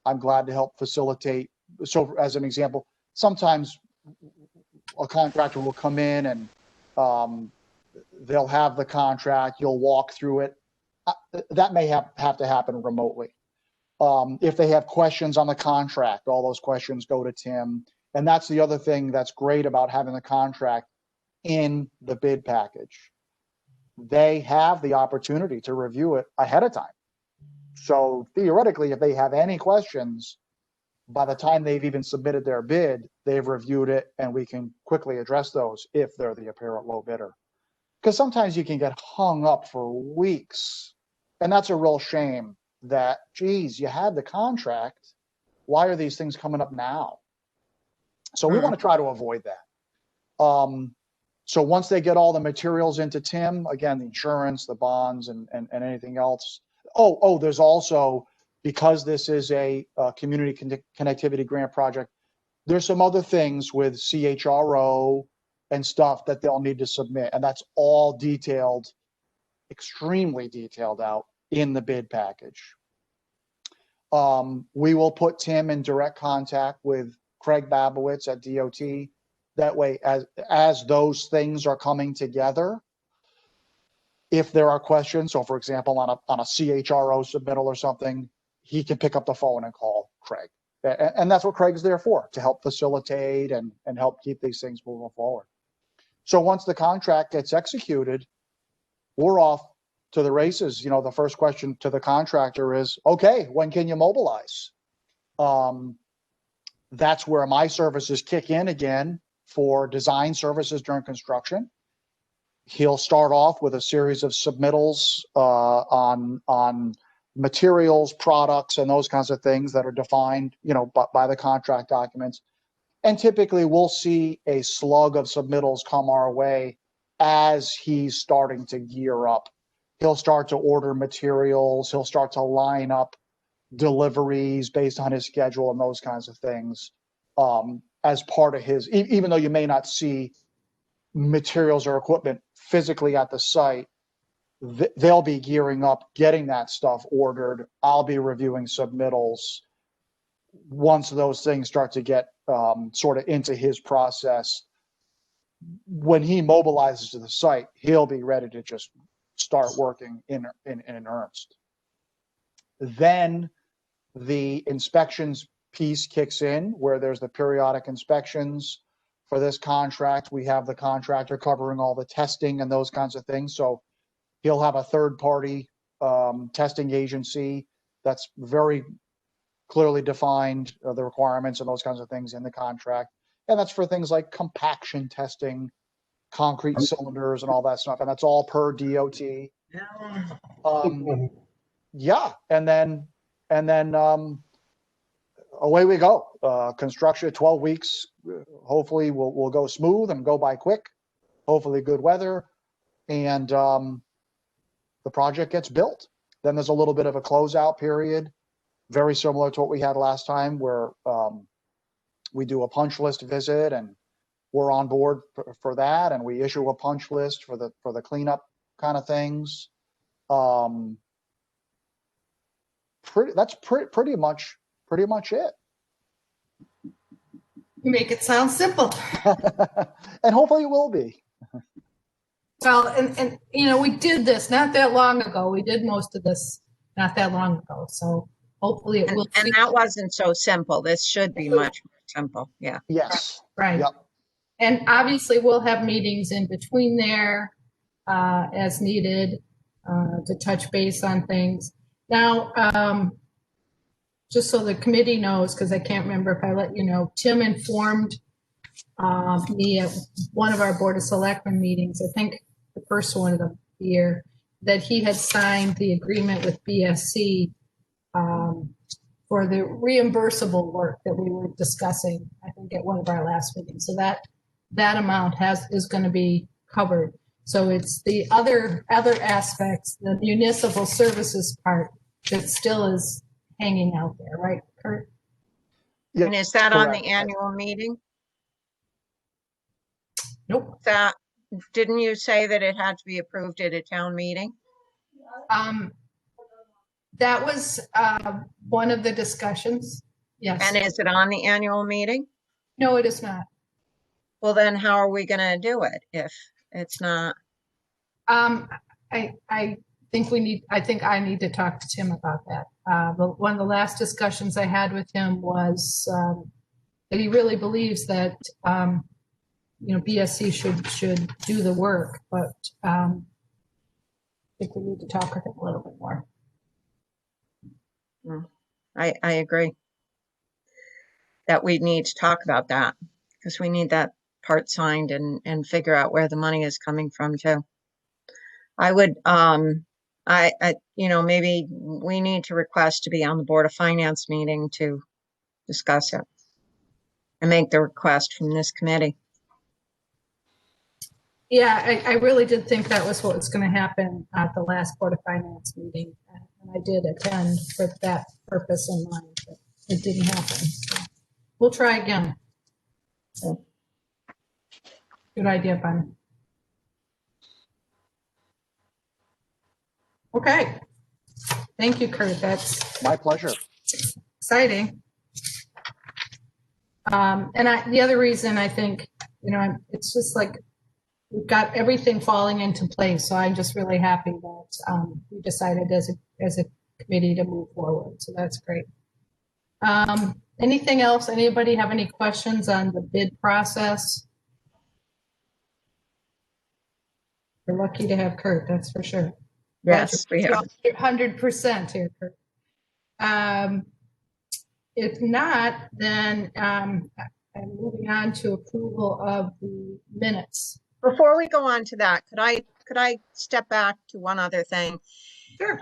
I'm glad to help facilitate. So as an example, sometimes a contractor will come in and they'll have the contract, you'll walk through it. That may have to happen remotely. If they have questions on the contract, all those questions go to Tim. And that's the other thing that's great about having the contract in the bid package. They have the opportunity to review it ahead of time. So theoretically, if they have any questions, by the time they've even submitted their bid, they've reviewed it and we can quickly address those if they're the apparent low bidder. Because sometimes you can get hung up for weeks. And that's a real shame that, geez, you had the contract. Why are these things coming up now? So we want to try to avoid that. So once they get all the materials into Tim, again, the insurance, the bonds, and anything else. Oh, there's also, because this is a community connectivity grant project, there's some other things with CHRO and stuff that they'll need to submit. And that's all detailed, extremely detailed out in the bid package. We will put Tim in direct contact with Craig Babowitz at DOT. That way, as those things are coming together, if there are questions, so for example, on a CHRO submittal or something, he can pick up the phone and call Craig. And that's what Craig's there for, to help facilitate and help keep these things moving forward. So once the contract gets executed, we're off to the races. You know, the first question to the contractor is, okay, when can you mobilize? That's where my services kick in again for design services during construction. He'll start off with a series of submittals on materials, products, and those kinds of things that are defined, you know, by the contract documents. And typically we'll see a slug of submittals come our way as he's starting to gear up. He'll start to order materials. He'll start to line up deliveries based on his schedule and those kinds of things as part of his, even though you may not see materials or equipment physically at the site, they'll be gearing up, getting that stuff ordered. I'll be reviewing submittals. Once those things start to get sort of into his process, when he mobilizes to the site, he'll be ready to just start working in earnest. Then the inspections piece kicks in, where there's the periodic inspections. For this contract, we have the contractor covering all the testing and those kinds of things. So he'll have a third-party testing agency that's very clearly defined, the requirements and those kinds of things in the contract. And that's for things like compaction testing, concrete cylinders and all that stuff. And that's all per DOT. Yeah. And then away we go. Construction, 12 weeks, hopefully will go smooth and go by quick, hopefully good weather. And the project gets built. Then there's a little bit of a closeout period, very similar to what we had last time, where we do a punch list visit and we're on board for that. And we issue a punch list for the cleanup kind of things. That's pretty much it. You make it sound simple. And hopefully it will be. Well, and you know, we did this not that long ago. We did most of this not that long ago. So hopefully it will. And that wasn't so simple. This should be much more simple. Yeah. Yes. Right. Yep. And obviously we'll have meetings in between there as needed to touch base on things. Now, just so the committee knows, because I can't remember if I let you know, Tim informed me at one of our Board of Selectmen meetings, I think the first one of the year, that he had signed the agreement with BSC for the reimbursable work that we were discussing, I think, at one of our last meetings. So that amount is going to be covered. So it's the other aspects, the municipal services part, that still is hanging out there, right, Kurt? Yeah, And is that on correct. the annual meeting? Nope. Didn't you say that it had to be approved at a town meeting? That was one of the discussions. Yes. And is it on the annual meeting? No, it is not. Well, then how are we going to do it if it's not? I think I need to talk to Tim about that. But one of the last discussions I had with him was that he really believes that BSC should do the work, but I think we need to talk with him a little bit more. I agree that we need to talk about that, because we need that part signed and figure out where the money is coming from too. I would, maybe we need to request to be on the Board of Finance meeting to discuss it and make the request from this committee. Yeah, I really did think that was what was going to happen at the last Board of Finance meeting. and I did attend for that purpose in mind, but it didn't happen. So we'll try again. So, good idea, Bonnie. Okay. Thank you, Kurt. That's My pleasure. exciting. The other reason I think, it's just like we've got everything falling into place. So I'm just really happy that we decided as a committee to move forward. So that's great. Anything else? Anybody have any questions on the bid process? We're lucky to have Kurt, that's for sure. Yes, we are. 100% here, Kurt. If not, then I'm moving on to approval of the minutes. Before we go on to that, could I step back to one other thing? Sure.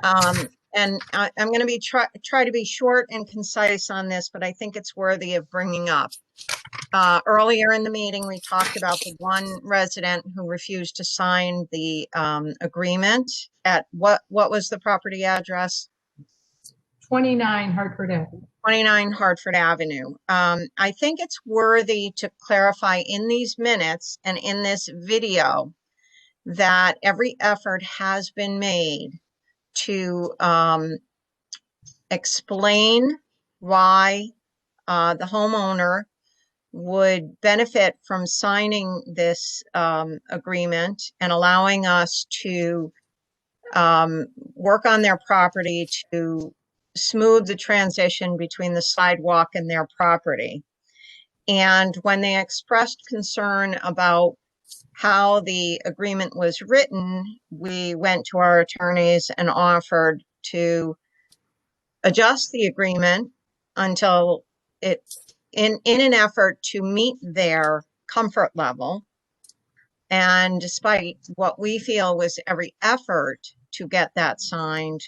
And I'm going to try to be short and concise on this, but I think it's worthy of bringing up. Earlier in the meeting, we talked about the one resident who refused to sign the agreement at what was the property address? 29 Hartford Avenue. 29 Hartford Avenue. I think it's worthy to clarify in these minutes and in this video that every effort has been made to explain why the homeowner would benefit from signing this agreement and allowing us to work on their property to smooth the transition between the sidewalk and their property. And when they expressed concern about how the agreement was written, we went to our attorneys and offered to adjust the agreement until it, in an effort to meet their comfort level. And despite what we feel was every effort to get that signed,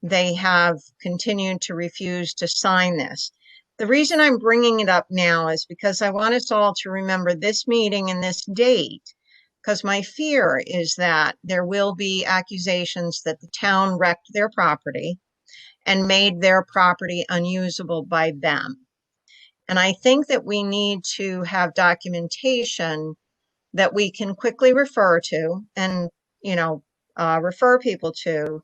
they have continued to refuse to sign this. The reason I'm bringing it up now is because I want us all to remember this meeting and this date, because my fear is that there will be accusations that the town wrecked their property and made their property unusable by them. And I think that we need to have documentation that we can quickly refer to and, refer people to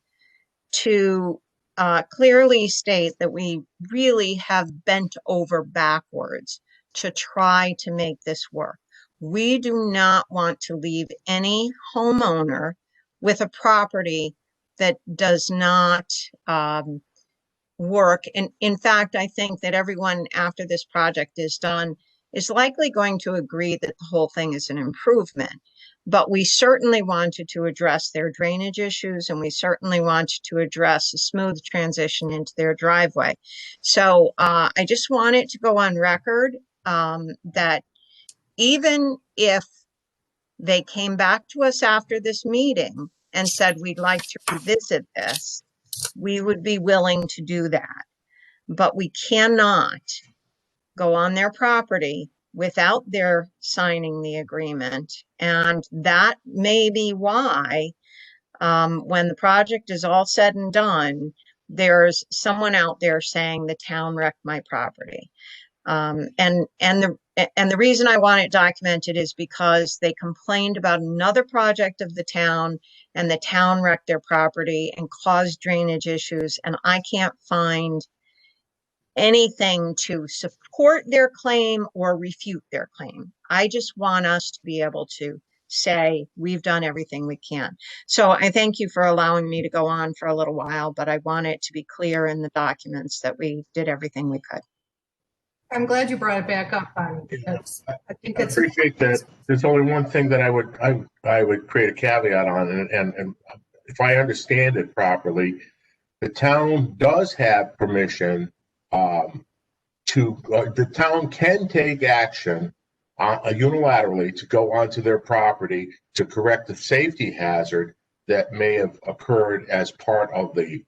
clearly state that we really have bent over backwards to try to make this work. We do not want to leave any homeowner with a property that does not work. And in fact, I think that everyone after this project is done is likely going to agree that the whole thing is an improvement. But we certainly wanted to address their drainage issues, and we certainly wanted to address a smooth transition into their driveway. So I just wanted to go on record that even if they came back to us after this meeting and said, we'd like to revisit this, we would be willing to do that. But we cannot go on their property without their signing the agreement. And that may be why when the project is all said and done, there's someone out there saying the town wrecked my property. And the reason I want it documented is because they complained about another project of the town, and the town wrecked their property and caused drainage issues. And I can't find anything to support their claim or refute their claim. I just want us to be able to say we've done everything we can. So I thank you for allowing me to go on for a little while, but I want it to be clear in the documents that we did everything we could. I'm glad you brought it back up, Bonnie, because I think I it's appreciate that. There's only one thing that I would create a caveat on, and if I understand it properly, the town does have permission the town can take action unilaterally to go onto their property to correct the safety hazard that may have occurred as part of the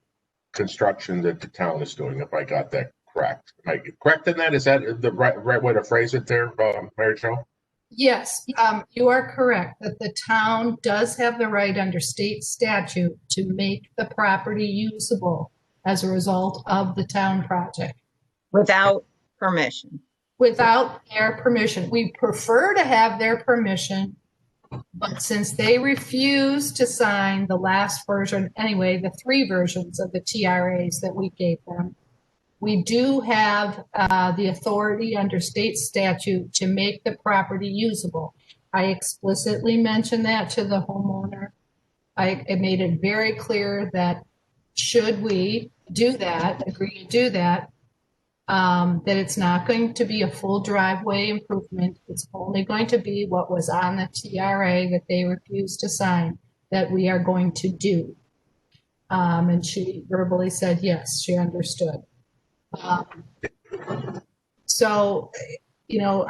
construction that the town is doing, if I got that correct. Am I correct in that? Is that the right way to phrase it there, Mary Jo? Yes, you are correct that the town does have the right under state statute to make the property usable as a result of the town project Without permission. without their permission. We prefer to have their permission, but since they refused to sign the last version, anyway, the 3 versions of the TRAs that we gave them, we do have the authority under state statute to make the property usable. I explicitly mentioned that to the homeowner. I made it very clear that should we do that, agree to do that, that it's not going to be a full driveway improvement. It's only going to be what was on the TRA that they refused to sign that we are going to do. And she verbally said, yes, she understood. So, you know,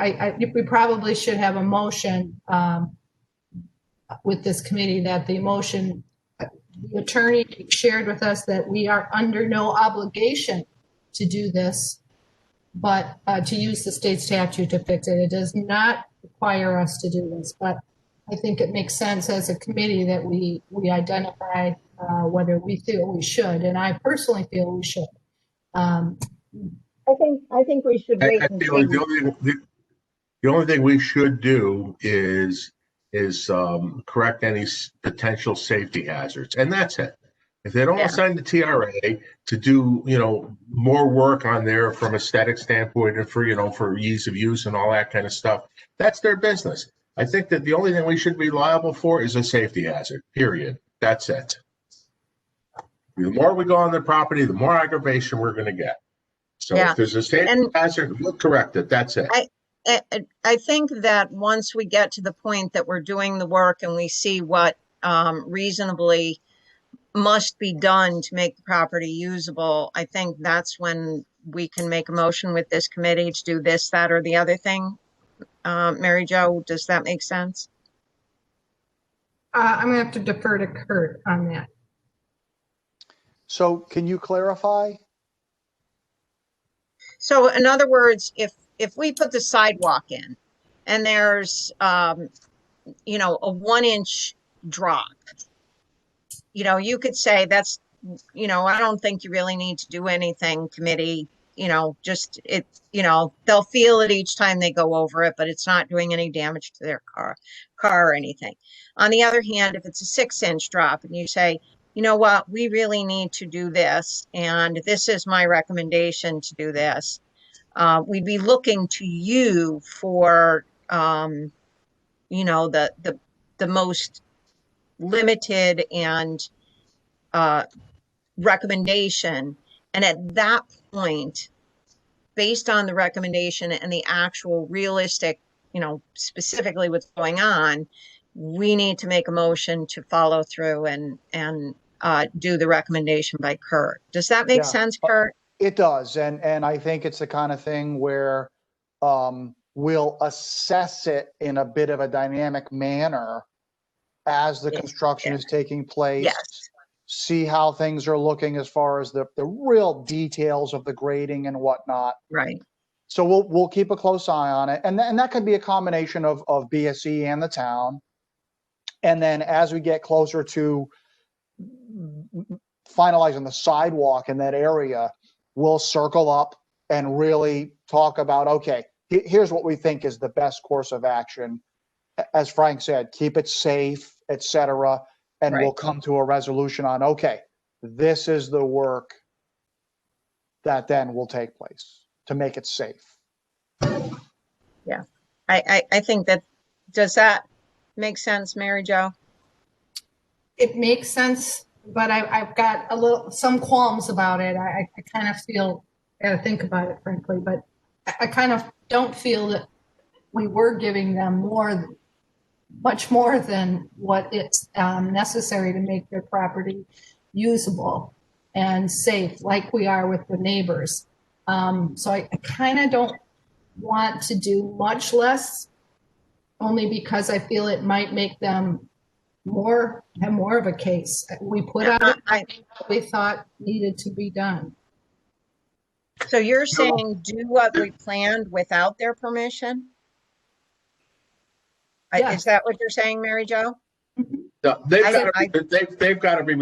we probably should have a motion with this committee that the motion, the attorney shared with us that we are under no obligation to do this, but to use the state statute to fix it. It does not require us to do this, but I think it makes sense as a committee that we identify whether we feel we should, and I personally feel we should. I think we should wait I and feel like see. the only thing we should do is correct any potential safety hazards, and that's it. If they don't Yeah. assign the TRA to do, you know, more work on there from aesthetic standpoint and for, you know, for ease of use and all that kind of stuff, that's their business. I think that the only thing we should be liable for is a safety hazard, period. That's it. The more we go on the property, the more aggravation we're going to get. So Yeah. if there's a safety hazard, we'll correct it. That's it. I think that once we get to the point that we're doing the work and we see what reasonably must be done to make the property usable, I think that's when we can make a motion with this committee to do this, that, or the other thing. Mary Jo, does that make sense? I'm gonna have to defer to Kurt on that. So can you clarify? So in other words, if we put the sidewalk in and there's, you know, a 1-inch drop, you know, you could say that's, you know, I don't think you really need to do anything, committee, you know, just it, you know, they'll feel it each time they go over it, but it's not doing any damage to their car or anything. On the other hand, if it's a 6-inch drop and you say, you know what, we really need to do this, and this is my recommendation to do this, we'd be looking to you for, you know, the most limited and recommendation. And at that point, based on the recommendation and the actual realistic, you know, specifically what's going on, we need to make a motion to follow through and do the recommendation by Kurt. Does that make sense, Kurt? It does. And I think it's the kind of thing where we'll assess it in a bit of a dynamic manner as the construction is taking place. Yes. See how things are looking as far as the real details of the grading and whatnot. Right. So we'll keep a close eye on it. And that could be a combination of BSE and the town. And then as we get closer to finalizing the sidewalk in that area, we'll circle up and really talk about, okay, here's what we think is the best course of action. As Frank said, keep it safe, etc. And we'll come to a resolution on, okay, this is the work that then will take place to make it safe. Yeah, I think that, does that make sense, Mary Jo? It makes sense, but I've got some qualms about it. I kind of feel, gotta think about it frankly, but I kind of don't feel that we were giving them much more than what it's necessary to make their property usable and safe, like we are with the neighbors. So I kind of don't want to do much less, only because I feel it might make them have more of a case. We put out what we thought needed to be done. So you're saying do what we planned without their permission? Yes. Is that what you're saying, Mary Jo? No, they've got to be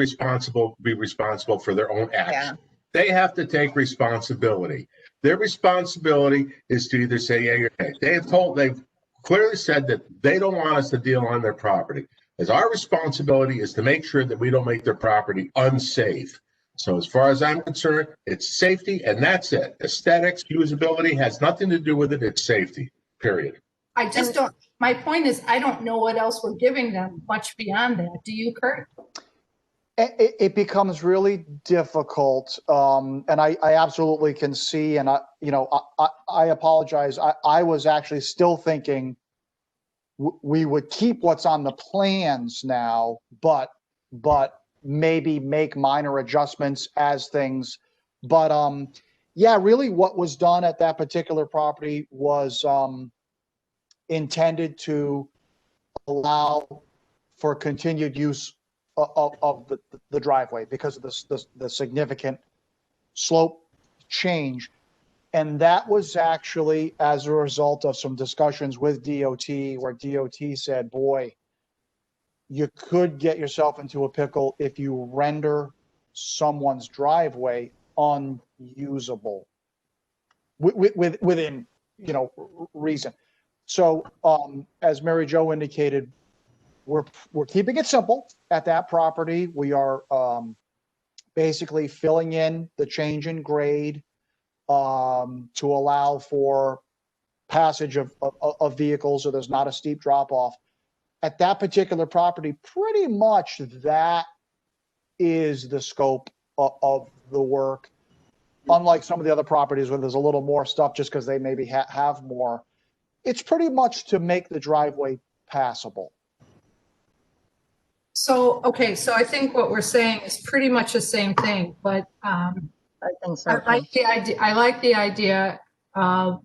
responsible for their own actions. They have to take responsibility. Their responsibility is to either say yay or nay. They've clearly said that they don't want us to deal on their property. As our responsibility is to make sure that we don't make their property unsafe. So as far as I'm concerned, it's safety and that's it. Aesthetics, usability has nothing to do with it. It's safety, period. I just don't, my point is, I don't know what else we're giving them much beyond that. Do you, Kurt? It becomes really difficult, and I absolutely can see, and I apologize. I was actually still thinking we would keep what's on the plans now, but maybe make minor adjustments as things. But yeah, really, what was done at that particular property was intended to allow for continued use of the driveway because of the significant slope change. And that was actually as a result of some discussions with DOT, where DOT said, boy, you could get yourself into a pickle if you render someone's driveway unusable within, reason. So as Mary Jo indicated, we're keeping it simple at that property. We are basically filling in the change in grade to allow for passage of vehicles, so there's not a steep drop off. At that particular property, pretty much that is the scope of the work. Unlike some of the other properties where there's a little more stuff just because they maybe have more, it's pretty much to make the driveway passable. So, okay, so I think what we're saying is pretty much the same thing, but I think so. I like the idea of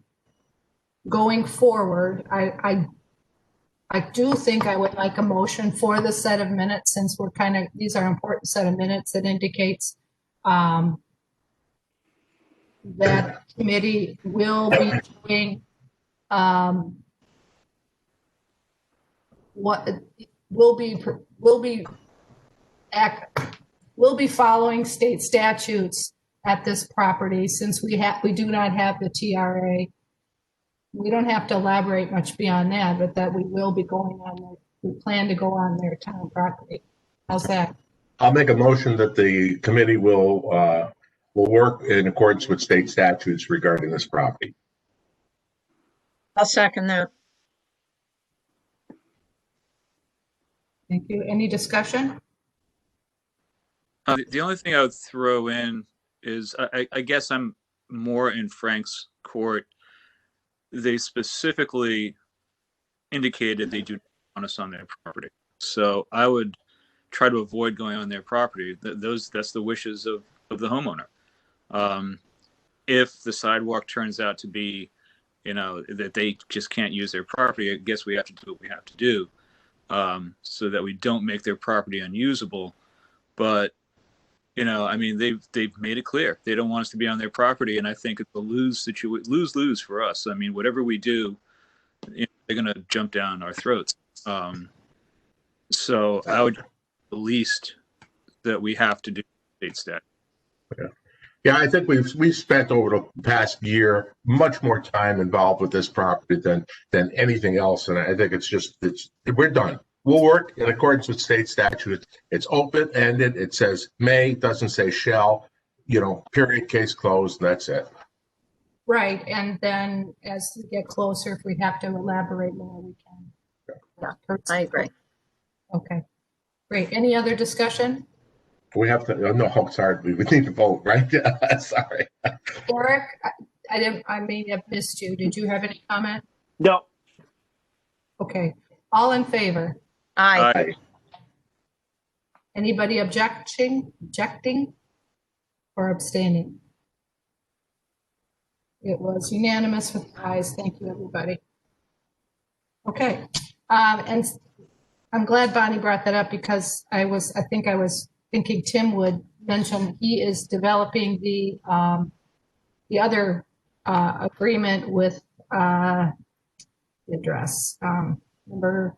going forward. I do think I would like a motion for the set of minutes, since we're these are important set of minutes that indicates that committee will be doing what will be following state statutes at this property, since we do not have the TRA. We don't have to elaborate much beyond that, but that we will be going on we plan to go on their town property. How's that? I'll make a motion that the committee will work in accordance with state statutes regarding this property. I'll second that. Thank you. Any discussion? The only thing I would throw in is I guess I'm more in Frank's court. They specifically indicated they do not want us on their property. So I would try to avoid going on their property. That's the wishes of the homeowner. If the sidewalk turns out to be, that they just can't use their property, I guess we have to do what we have to do, so that we don't make their property unusable. But, they've made it clear they don't want us to be on their property, and I think it's a lose-lose for us. I mean, whatever we do, they're going to jump down our throats. So I would the least that we have to do state statute. Yeah, I think we've spent over the past year much more time involved with this property than anything else, and I think we're done. We'll work in accordance with state statutes. It's open-ended. It says may, doesn't say shall. Period, case closed. That's it. Right, and then as we get closer, if we have to elaborate more, we can. Yeah, I agree. Okay, great. Any other discussion? We have to. No, I'm sorry. We need to vote, right? Sorry. Eric, I may have missed you. Did you have any comment? No. Okay. All in favor? Aye. Anybody objecting, or abstaining? It was unanimous with ayes. Thank you, everybody. Okay. And I'm glad Bonnie brought that up, because I think I was thinking Tim would mention he is developing the other agreement with the address. Remember,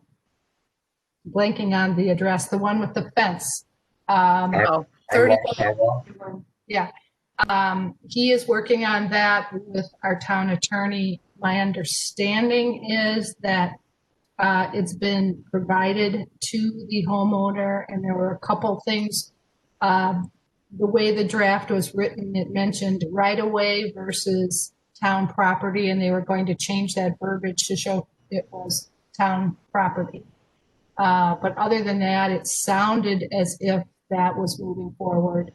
blanking on the address, the one with the fence. 30. Yeah. He is working on that with our town attorney. My understanding is that it's been provided to the homeowner, and there were a couple things. The way the draft was written, it mentioned right of way versus town property, and they were going to change that verbiage to show it was town property. But other than that, it sounded as if that was moving forward.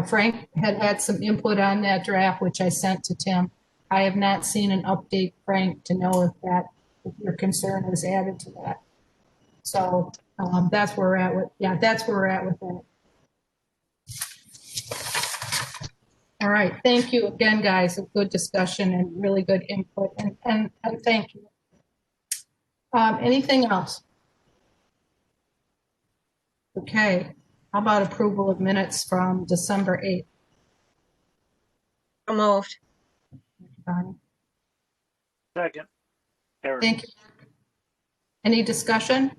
Frank had some input on that draft, which I sent to Tim. I have not seen an update, Frank, to know if your concern was added to that. So that's where we're at with, that's where we're at with that. All right, thank you again, guys. A good discussion and really good input, and thank you. Anything else? Okay, how about approval of minutes from December 8th? So moved. Bonnie? Second. Eric. Thank you. Any discussion?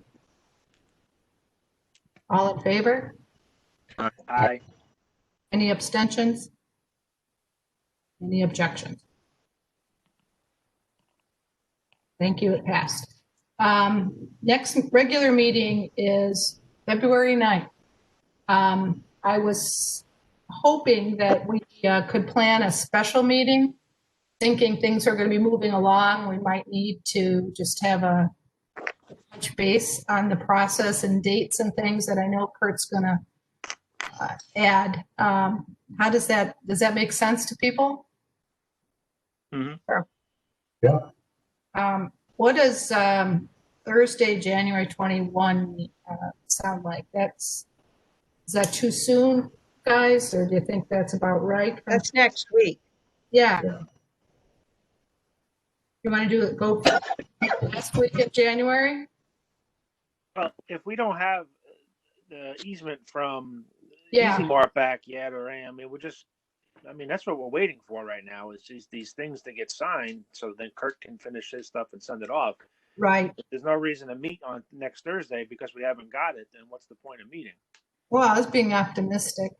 All in favor? Aye. Any abstentions? Any objections? Thank you, it passed. Next regular meeting is February 9th. I was hoping that we could plan a special meeting, thinking things are going to be moving along. We might need to just have a touch base on the process and dates and things that I know Kurt's going to add. How does that make sense to people? Mm-hmm. Sure. Yeah. What does Thursday, January 21 sound like? Is that too soon, guys, or do you think that's about right? That's next week. Yeah. You want to go last week of January? Well, if we don't have the easement from Yeah. Easy Mart back yet, or that's what we're waiting for right now is these things to get signed so then Kurt can finish his stuff and send it off. Right. If there's no reason to meet on next Thursday because we haven't got it, then what's the point of meeting? Well, I was being optimistic.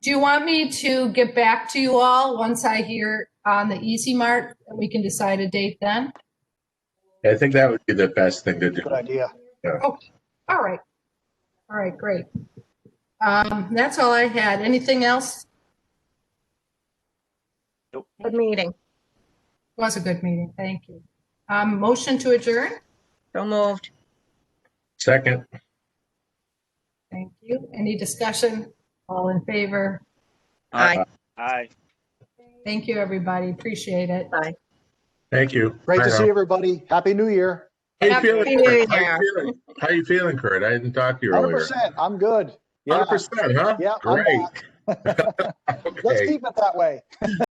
Do you want me to get back to you all once I hear on the Easy Mart and we can decide a date then? I think that would be the best thing to do. Good idea. Oh, all right. All right, great. That's all I had. Anything else? Nope. Good meeting. It was a good meeting. Thank you. Motion to adjourn? So moved. Second. Thank you. Any discussion? All in favor? Aye. Aye. Thank you, everybody. Appreciate it. Bye. Thank you. Great Bye to now. see everybody. Happy New Year. How you Happy feeling, New Kurt? How Year. you feeling? How you feeling, Kurt? I didn't talk to you earlier. 100%. I'm good. Yeah. 100%, huh? Yeah, I'm Great. back. Let's Okay. keep it that way.